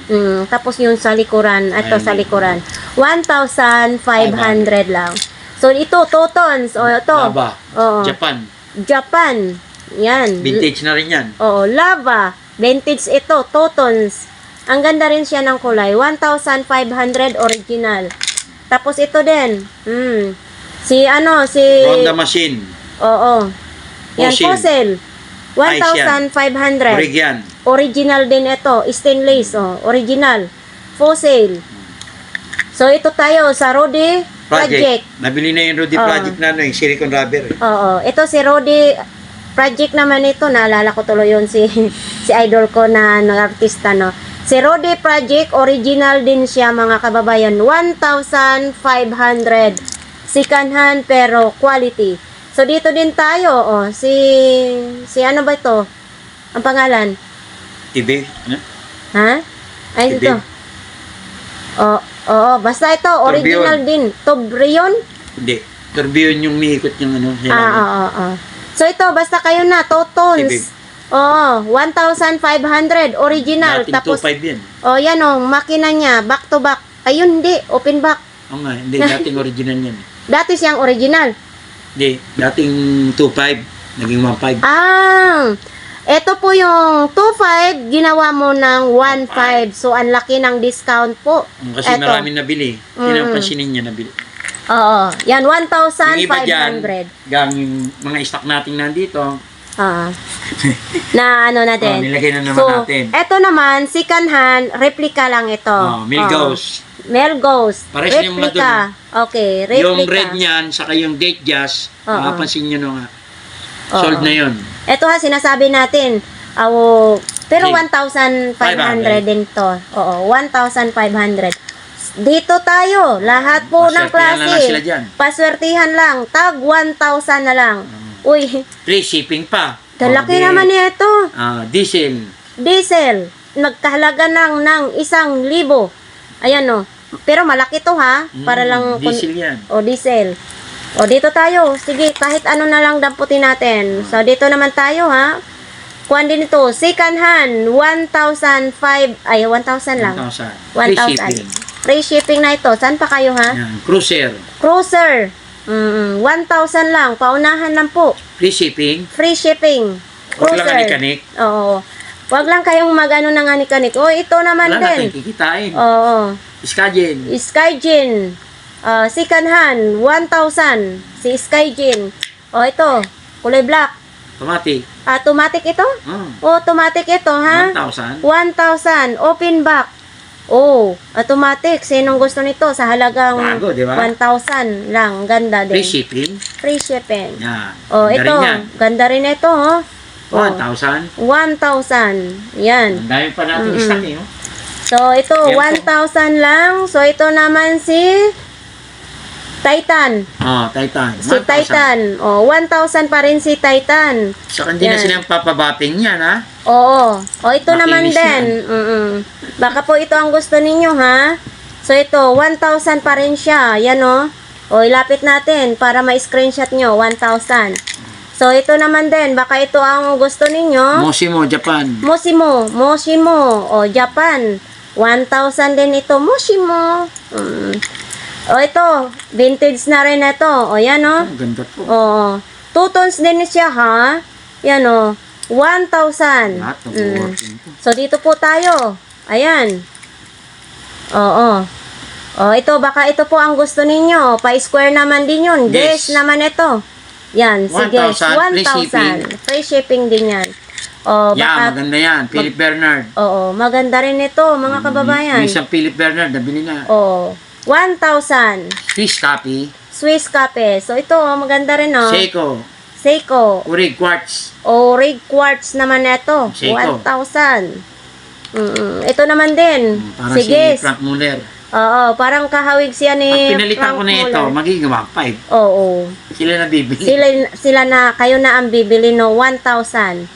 Tapos yung sa likuran. Ito Ayun. sa likuran. 1,500 lang. So, ito, 2 tons. O, ito. Lava. Oo. Japan. Yan. Vintage na rin yan. Oo, lava. Vintage ito, 2 tons. Ang ganda rin siya ng kulay. 1,500 original. Tapos ito din. Si Ronda machine. Oo. Yan, Fossil. fossil. 1,500. Brig yan. Original din ito. Stainless, original. Fossil. So, ito tayo sa Rodi Project. Nabili na yung Rudy Project na yung silicone rubber. Oo. Ito si Rodi Project naman ito. Naalala ko tuloy yun si idol ko na artista, no? Si Rodi Project, original din siya mga kababayan. 1,500. Second hand pero quality. So dito din tayo, si ano ba ito? Ang pangalan? TV. Ano? Ha? Ay, Ibig. ito. Oo, basta ito, original din. Tobrion? Hindi. Tourbillon yung umiikot yung ano. Oo. So ito, basta kayo na, totons. Ibig. Oo, 1,500 original. Dating Tapos, 2.5 yan. yan makina niya, back to back. Ayun, hindi, open back. Oo nga, hindi. Dating original yan. Dati siyang original. Hindi. Dating 2.5. Naging 1.5. Ito po yung 2,500, ginawa mo ng 1,500. So, ang laki ng discount po. Kasi Eto. maraming nabili. Pinapansinin niya nabili. Oo, yan, Yung iba dyan, 1,500. yung mga stock natin nandito, Na ano na din. nilagay na naman So, natin. eto naman, second hand, replica lang ito. Milgauss. Melgos. Pares yung mga Replica. Okay, replica. Yung red niyan, saka yung date jazz, makapansin nyo nga. Oo. Sold na yun. Ito sinasabi natin. Pero 1,500 din to. Oo, 1,500. Dito tayo. Lahat po ng Paswertihan na lang klase. sila dyan. Paswertihan lang. Tag 1,000 na lang. Uy, Free shipping pa. kalaki Di- naman nito. Diesel. Diesel. Nagkahalaga ng 1,000. Ayan o. Pero malaki to ha. Para lang. Diesel yan. Diesel. Dito tayo. Sige, kahit ano na lang damputin natin. So, dito naman tayo ha. Kuhan din ito. Second hand. 1,005. Ay, 1,000 lang. 1,000. Free 1,000. shipping. Free shipping na ito. Saan pa kayo ha? Yan. Cruiser. Cruiser. 1,000 lang. Paunahan lang po. Free shipping. Free shipping. Huwag lang anik-anik. Oo. Huwag lang kayong mag-ano ng anik-anik. Ito naman Wala natin din. kikitain. Oo. Skagin. Skygen. Second hand. 1,000. Si Skygen. Ito. Kulay black. Automatic. Automatic ito? Automatic ito, ha? 1,000. 1,000. Open back. Automatic. Sinong gusto nito? Sa halagang Bago, di ba? 1,000 lang. Ganda din. Free shipping. Free shipping. Yan. Ito. Ganda rin yan. Ganda rin ito, oh. 1,000. 1,000. Yan. Ang dami pa natin stock eh. Oh. So, So, ito, Yan po. 1,000 lang. So, ito naman si Titan. Titan. Si 1,000. Titan. 1,000 pa rin si Titan. Saka hindi na Yan. silang papabating yan, ha? Oo. Ito naman Makinis din. Baka po ito ang gusto ninyo, ha? So, ito, 1,000 pa rin siya. Yan, ilapit natin para ma-screenshot nyo. 1,000. So, ito naman din. Baka ito ang gusto ninyo. Moshimo, Japan. Moshimo. Japan. 1,000 din ito. Moshimo. Ito. Vintage na rin ito. Yan, Ang ganda po. 2 tons din siya, ha? Yan, 1,000. Lahat nag-working po. So, dito po tayo. Ayan. Ito, baka ito po ang gusto ninyo. Pa-square naman din yun. Yes. Guess naman ito. Yan, sige. 1,000, free shipping. Free shipping din yan. Yan, Baka, maganda yan. Philip Bernard. maganda rin ito, mga kababayan. Yung isang Philip Bernard, nabili na. 1,000. Fish copy. Swiss Cafe. So, ito, maganda rin, Seiko. Seiko. Urig Quartz. Rig Quartz naman ito. Seiko. 1,000. Ito naman din. Para Sige. si Frank Muller. Parang kahawig siya ni Pag pinalitan Frank ko na ito, Muller. magiging 1,500. Oo. Sila na bibili. Sila na, kayo na ang bibili, 1,000.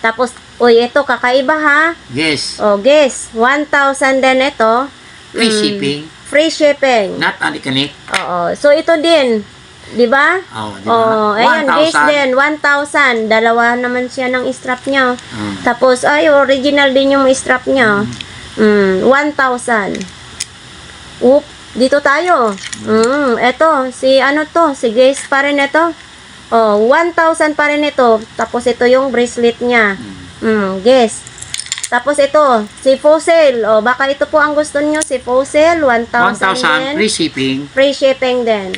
Tapos, ito, kakaiba, ha? Yes. Guess, 1,000 din ito. Free shipping. Free shipping. Not alikanik. Oo. So, ito din. Di ba? Di ba? Ayan, guess 1,000. din, 1,000. Dalawa naman siya ng strap niya. Mm. Tapos, original din yung strap niya. 1,000. Dito tayo. Eto, si guess pa rin ito. 1,000 pa rin ito. Tapos, ito yung bracelet niya. Guess. Tapos, ito, si Fossil. Baka ito po ang gusto niyo, si Fossil. 1,000 din. 1,000 free shipping. Free shipping din.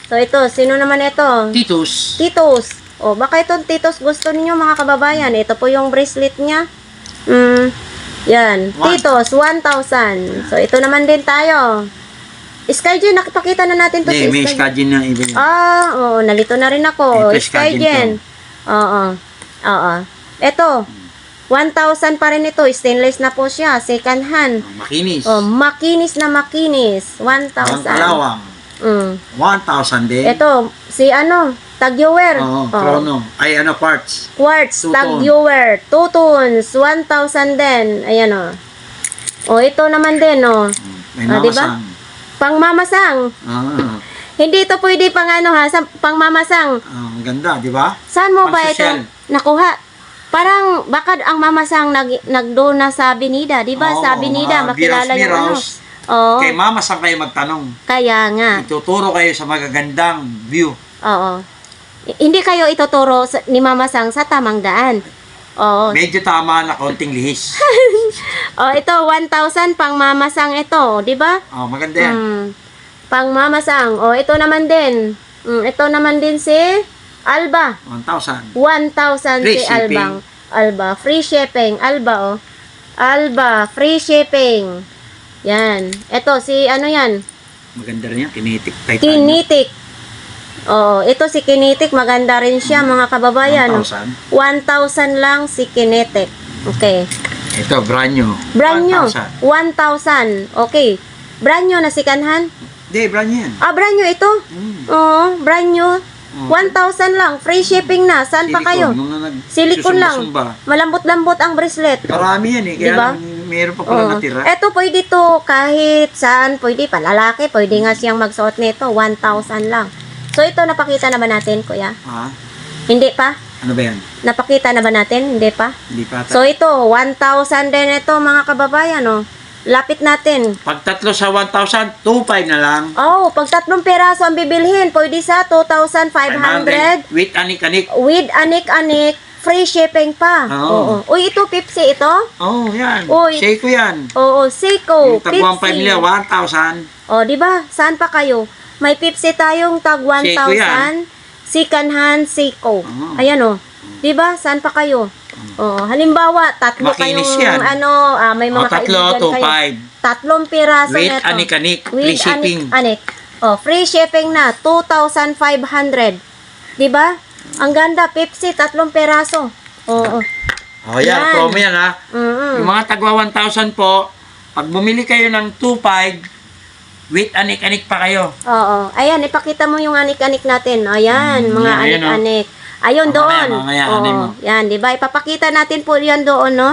So, ito, sino naman ito? Titus. Titus. Baka itong Titus gusto niyo mga kababayan. Ito po yung bracelet niya. Yan. Titus, 1,000. So, ito naman din tayo. Skygen, nakipakita na natin to May Skygen. Skygen na iba yun. Nalito na rin ako. Ito, Skygen Skygen. Oo. Ito, 1,000 pa rin ito. Stainless na po siya. Second hand. Makinis. Makinis na makinis. 1,000. Ang kalawang. 1,000 din. Ito, si Tag-viewer. Chrono. Parts. Quartz, Two tag-viewer. 2 tons, 1,000 din. Ayan, ito naman din, May diba? mamasang. Pangmamasang. Hindi ito pwede pangmamasang. Ang ganda, di ba? Saan mo ba ito Pang-social. nakuha? Parang baka ang mamasang nagdona sa Avenida, di ba? Sa Avenida, makilala yung Biraos. Kay mama, saan kayo magtanong? Kaya nga. Ituturo kayo sa magagandang view. Oo. Hindi kayo ituturo ni Mamasang sa tamang daan. Oo. Medyo tama na kaunting lihis. Ito, 1,000 pang Mamasang ito, di ba? Maganda yan. Pang Mamasang. Ito naman din. Ito naman din si Alba. 1,000. 1,000 Free si shipping. Alba. Free shipping. Alba, Alba, free shipping. Yan. Ito, si yan? Maganda rin yan. Kinitik. Titanium. Kinitik. Ito si Kinitik. Maganda rin siya, mga kababayan. 1,000. 1,000 lang si Kinitik. Okay. Ito, brand new. Brand new. 1,000. 1,000. Okay. Brand new na si Kanhan? Hindi, brand new yan. Brand new ito? Brand new. 1,000 lang. Free shipping na. Saan pa kayo? Silikon lang. Malambot-lambot ang bracelet. Marami yan eh. Kaya Diba? lang, meron pa pala natira. Eto, pwede to kahit saan. Pwede pa. Lalaki, pwede nga siyang magsuot nito. 1,000 lang. So, ito napakita na ba natin, kuya? Hindi pa? Ano ba yan? Napakita na ba natin? Hindi pa? Hindi pa. So, ito, 1,000 din ito, mga kababayan, Lapit natin. Pag tatlo sa 1,000, 2,500 na lang. Pag 3 peraso ang bibilhin, pwede sa 2,500 With anik-anik. with anik-anik, free shipping pa. Oo. Uy, ito, Pepsi ito? Yan. Uy. Seiko yan. Seiko, Yung tag 1,500 nila, 1,000. di ba? Saan pa kayo? May Pepsi tayong tag Seiko yan. 1,000. Second hand Seiko. Oo. Ayan, di ba? Saan pa kayo? Halimbawa, tatlo Makinis kayong, yan. O, may mga tatlo, kaibigan kayo. 2,500. 3 piraso With neto. anik-anik. With Free shipping. anik. Free shipping na. 2,500. Diba? Ang ganda. Pepsi, 3 peraso. Oo. Yan. Yan. Promo yan ha. Yung mga tagwa 1,000 po, Pag bumili kayo ng 2.5, with anik-anik pa kayo. Oo. Ayan, ipakita mo yung anik-anik natin. Ayan, mga yan, ayun, anik-anik. Ayun doon. Mamaya, Oo. ano mo. Yan, di ba? Ipapakita natin po yan doon, no?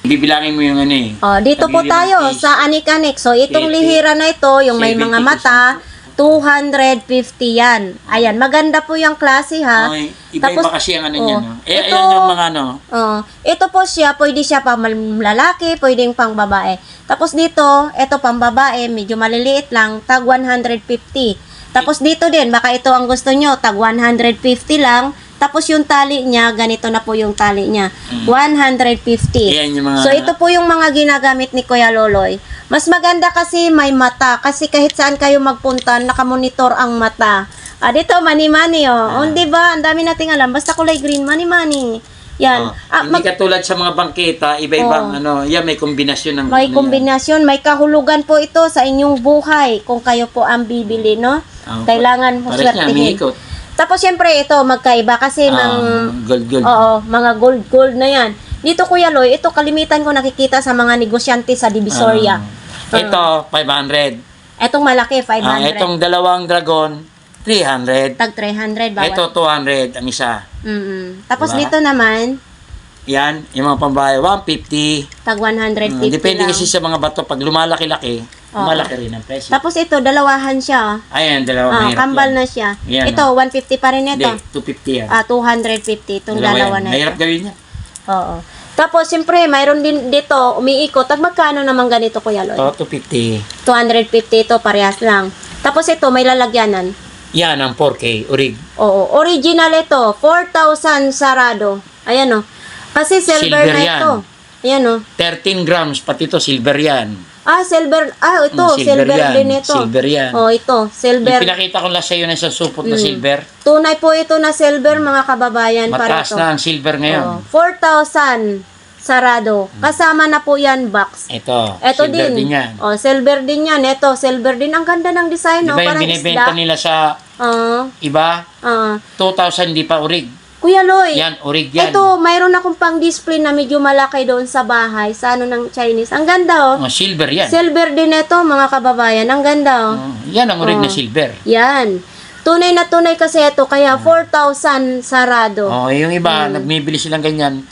Bibilangin mo yung ano eh. Oh, dito po tayo sa anik-anik. So, itong 80, lihira na ito, yung may 70 mga mata, 250 yan. Ayan, maganda po yung klase ha. Okay, iba-iba kasi ang ano niya, no? ito, Ayan yung mga ano. Ito po siya, pwede siya pang lalaki, pwedeng pang babae. Tapos dito, ito pang babae, medyo maliliit lang, tag 150. Tapos dito din, baka ito ang gusto nyo, tag 150 lang. Tapos yung tali niya, ganito na po yung tali niya. 150. Ayan yung mga... So ito po yung mga ginagamit ni Kuya Loloy. Mas maganda kasi may mata. Kasi kahit saan kayo magpunta, nakamonitor ang mata. Dito, mani-mani oh. Di ba? Ang dami nating alam. Basta kulay green, mani-mani. Yan. Hindi katulad sa mga bangketa, iba-ibang ano, yan may kombinasyon ng May ano kombinasyon, may kahulugan po ito sa inyong buhay kung kayo po ang bibili, no? Kailangan mo Parang niya, may swertihin. ikot. Tapos syempre ito magkaiba kasi ng Gold. Oo, mga gold na 'yan. Dito Kuya Loy, ito kalimitan ko nakikita sa mga negosyante sa Divisoria. Ito 500. Etong malaki 500. Itong dalawang dragon 300. Tag 300 bawat. Ito 200 ang isa. Tapos Diba? dito naman Yan, yung mga pambahay 150. tag 150 Depende lang. kasi sa mga bato pag lumalaki-laki, malaki rin ang presyo. Tapos ito dalawahan siya. Ayan, dalawa mahirap. Kambal yan. na siya. Yan, Ito 150 pa rin Hindi, ito. 250 yan. 250 itong dalawa yan. na Mahirap ito. gawin yan. Oo. Tapos, siyempre, mayroon din dito, umiikot. At magkano naman ganito, Kuya Loy? 250. 250 ito, parehas lang. Tapos ito, may lalagyanan. Yan ang 4K, orig. Oo, original ito. 4,000 sarado. Ayan o. Kasi silver Silver na yan. ito. Ayan o. 13 grams, pati ito silver yan. Silver. Ito, silver silver yan. din ito. Silver yan. Ito, silver. Yung pinakita ko lang sa iyo na sa supot na silver. Tunay po ito na silver, mga kababayan. Mataas na ang silver ngayon. 4,000 sarado. Kasama na po yan, box. Ito din. silver din yan. Silver din yan. Ito, silver din. Ang ganda ng design, Di no? ba yung Parang binibenta isda. nila sa iba? 2,000 di pa orig. Kuya Loy, Yan, orig yan. ito, mayroon akong pang display na medyo malaki doon sa bahay, sa ano ng Chinese. Ang ganda, oh. Silver yan. Silver din ito, mga kababayan. Ang ganda, oh. Yan ang orig na silver. Yan. Tunay na tunay kasi ito, kaya 4,000 sarado. Yung iba, nagbibili silang ganyan.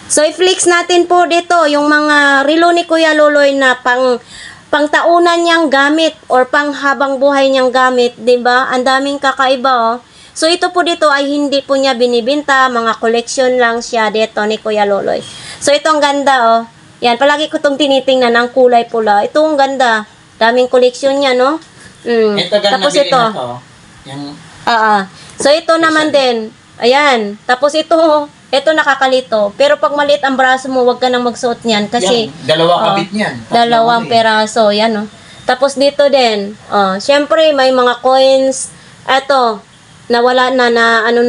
So, i-flex natin po dito yung mga relo ni Kuya Loloy na pangtaunan niyang gamit or pang habang buhay niyang gamit, 'di ba? Ang daming kakaiba, oh. So, ito po dito ay hindi po niya binibenta, mga collection lang siya dito ni Kuya Loloy. So, ito ang ganda, oh. Yan, palagi ko itong tinitingnan ng kulay pula. Ito ang ganda. Daming collection niya, no? Ito ganda Tapos ito. na to. Yung So, ito naman din. Ayan. Tapos ito nakakalito. Pero pag maliit ang braso mo, wag ka nang magsuot niyan. Kasi, dalawa kabit niyan. dalawang peraso. Yan, oh. Tapos dito din. Syempre, may mga coins. Ito, nawala na,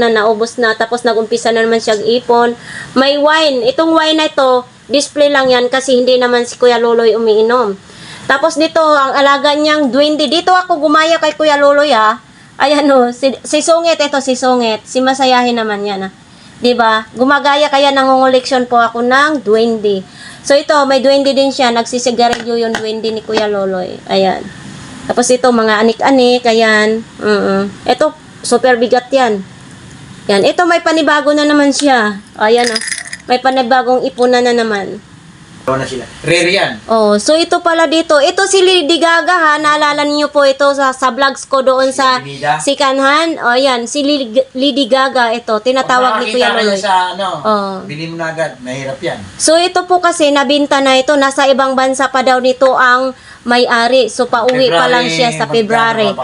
naubos na. Tapos nagumpisa na naman siyang ipon. May wine. Itong wine na ito, display lang yan kasi hindi naman si Kuya Loloy umiinom. Tapos dito, ang alaga niyang duwende. Dito ako gumaya kay Kuya Loloy, ha. Ayan, oh. Si Sungit, ito si Sungit. Si Masayahin naman yan, ha. Diba? Gumagaya kaya nangungoleksyon po ako ng duwende. So ito, may duwende din siya. Nagsisigarilyo yung duwende ni Kuya Loloy. Ayan. Tapos ito, mga anik-anik. Ayan. Ito, super bigat yan. Yan. Ito, may panibago na naman siya. Ayan, oh. May panibagong ipunan na naman. na sila. Rare yan. So ito pala dito. Ito si Lady Gaga, ha. Naalala niyo po ito sa vlogs ko doon sa Avenida? Sikanhan. Yan. Si Lady Gaga, ito. Tinatawag ni Kuya Loloy. Sa bili mo na agad. Mahirap yan. So ito po kasi, nabinta na ito. Nasa ibang bansa pa daw nito ang may-ari. So pauwi pa lang siya sa February.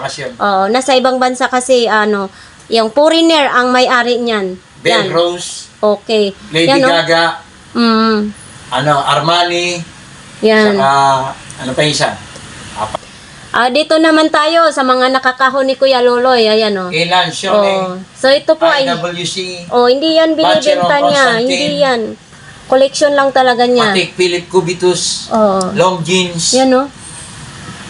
Nasa ibang bansa kasi, yung foreigner ang may-ari niyan. Bell Rose, Okay. Lady Yan, Gaga, Armani, Yan. saka, pa isa? Dito naman tayo sa mga nakakahon ni Kuya Loloy. Ayan, oh. Ilan, Sean, So ito po ay... IWC, hindi yan binibenta Bachelor niya. Constantine. Hindi yan. Collection lang talaga niya. Patik Philip Cubitus, Oo. Long Jeans. Yan, oh.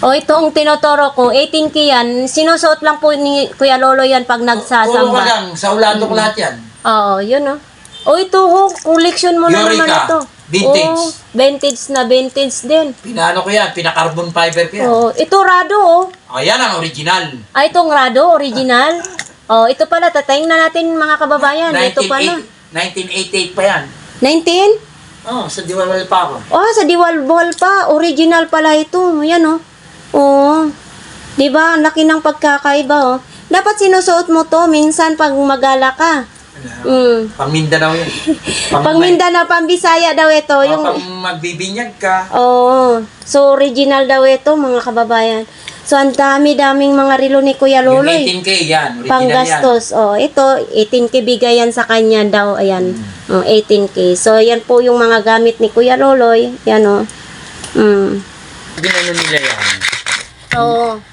Ito ang tinotoro ko. 18K yan. Sinusuot lang po ni Kuya Loloy yan pag Puro ka nagsasamba. lang, sa ulado ko lahat yan. Yun, oh. Ito, collection mo na naman Eureka. ito. Vintage. Oh, vintage din. Pinano ko yan, pinaka-carbon fiber ko yan. Oh, ito rado oh. Ayan ang original. Ay, itong rado, original. Oh, ito pala, tatayin na natin mga kababayan. Ito pala. 1988 pa yan. 19? Oh, sa Diwalwal pa ako. Oh, sa Diwalwal pa. Original pala ito. Yan oh. Oh. 'Di ba? Ang laki ng pagkakaiba oh. Dapat sinusuot mo to minsan pag magala ka. Pang Mindanao yun. Pang Mindanao, pang Bisaya daw ito. Oh, Yung pag magbibinyag ka. oh, so original daw ito mga kababayan. So ang dami-daming mga relo ni Kuya Yung Loloy. 18K yan. Original Panggastos. Oh, ito 18K bigayan sa kanya daw. Ayan. Oh, 18K. So yan po yung mga gamit ni Kuya Loloy. Yan oh. Ginano nila yan. Oh.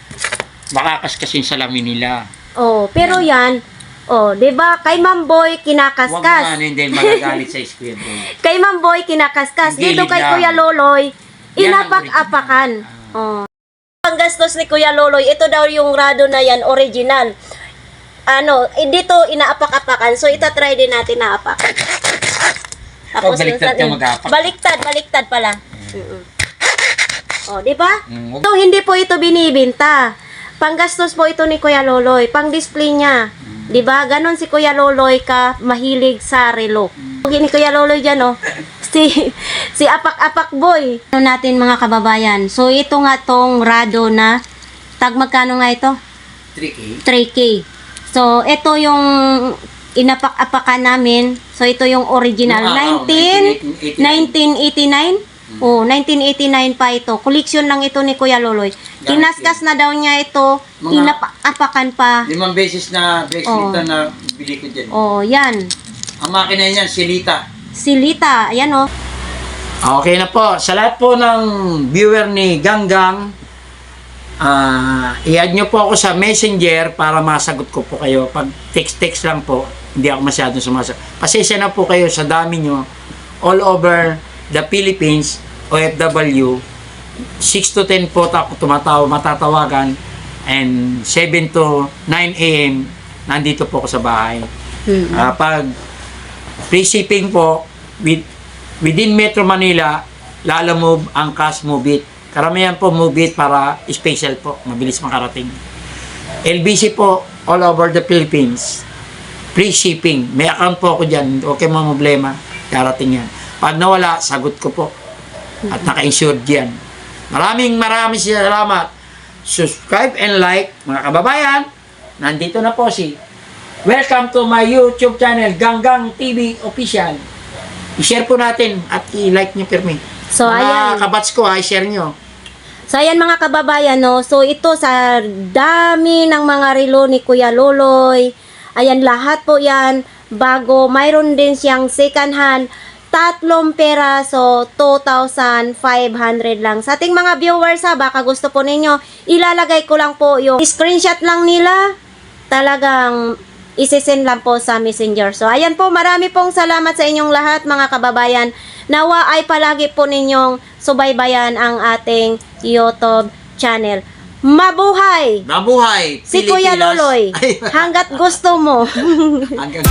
Makakas kasing salamin nila. Oh, pero yan, oh, 'di ba? Kay Ma'am Boy Huwag mo kinakaskas. ano, hindi magagalit sa screen. Kay Ma'am Boy kinakaskas. Gilid Dito kay lang. Kuya Loloy, Yan ang inapak-apakan. Oh. Ang gastos ni Kuya Loloy, ito daw yung rado na yan, original. Ano, dito inaapak-apakan. So itatry din natin na apakan. Oh, baliktad ka mag-apak. Baliktad pala. Oh, 'di ba? Mm. So hindi po ito binibenta. Panggastos po ito ni Kuya Loloy, pang-display niya. 'Di ba? Ganon si Kuya Loloy ka mahilig sa relo. Ni Kuya Loloy diyan oh. Si Apak-Apak Boy. Ano natin mga kababayan. So ito nga tong rado na tag magkano nga ito? 3K. 3K. So ito yung inapak-apakan namin. So ito yung original. 1989. Oh, 1989 pa ito. Collection lang ito ni Kuya Loloy. Kinaskas na daw niya ito. Inapakan pa. 5 beses na bracelet Oh. na bili ko dyan. Oh, yan. Ang makina niyan, Silita. Silita. Ayan oh. Okay na po. Sa lahat po ng viewer ni Ganggang, i-add nyo po ako sa Messenger para masagot ko po kayo. Pag text lang po, hindi ako masyadong sumasagot. Pasensya na po kayo sa dami nyo. All over the Philippines, OFW, 6 to 10 po ako matatawagan, and 7 to 9 a.m. nandito po ako sa bahay. Pag free shipping po, within Metro Manila, Lalamove ang cash Move It. Karamihan po Move It para special po, mabilis makarating. LBC po, all over the Philippines, free shipping. May account po ako dyan, okay mga problema, darating yan. Pag nawala, sagot ko po. At naka-insured yan. Maraming salamat. Subscribe and like, mga kababayan. Nandito na po si. Welcome to my YouTube channel, Ganggang TV Official. I-share po natin at i-like nyo pirmi. So, ayan. Mga kabats ko, i-share nyo. So, ayan mga kababayan, no? So, ito sa dami ng mga relo ni Kuya Loloy. Ayan, lahat po yan. Bago, mayroon din siyang second hand. 3 peraso, 2,500 lang. Sa ating mga viewers ha, baka gusto po ninyo, ilalagay ko lang po yung screenshot lang nila. Talagang isisend lang po sa Messenger. So, ayan po, marami pong salamat sa inyong lahat mga kababayan. Nawa ay palagi po ninyong subaybayan ang ating YouTube channel. Mabuhay! Mabuhay! Si Kuya Pilipinas. Loloy. Hanggat gusto mo. Hanggang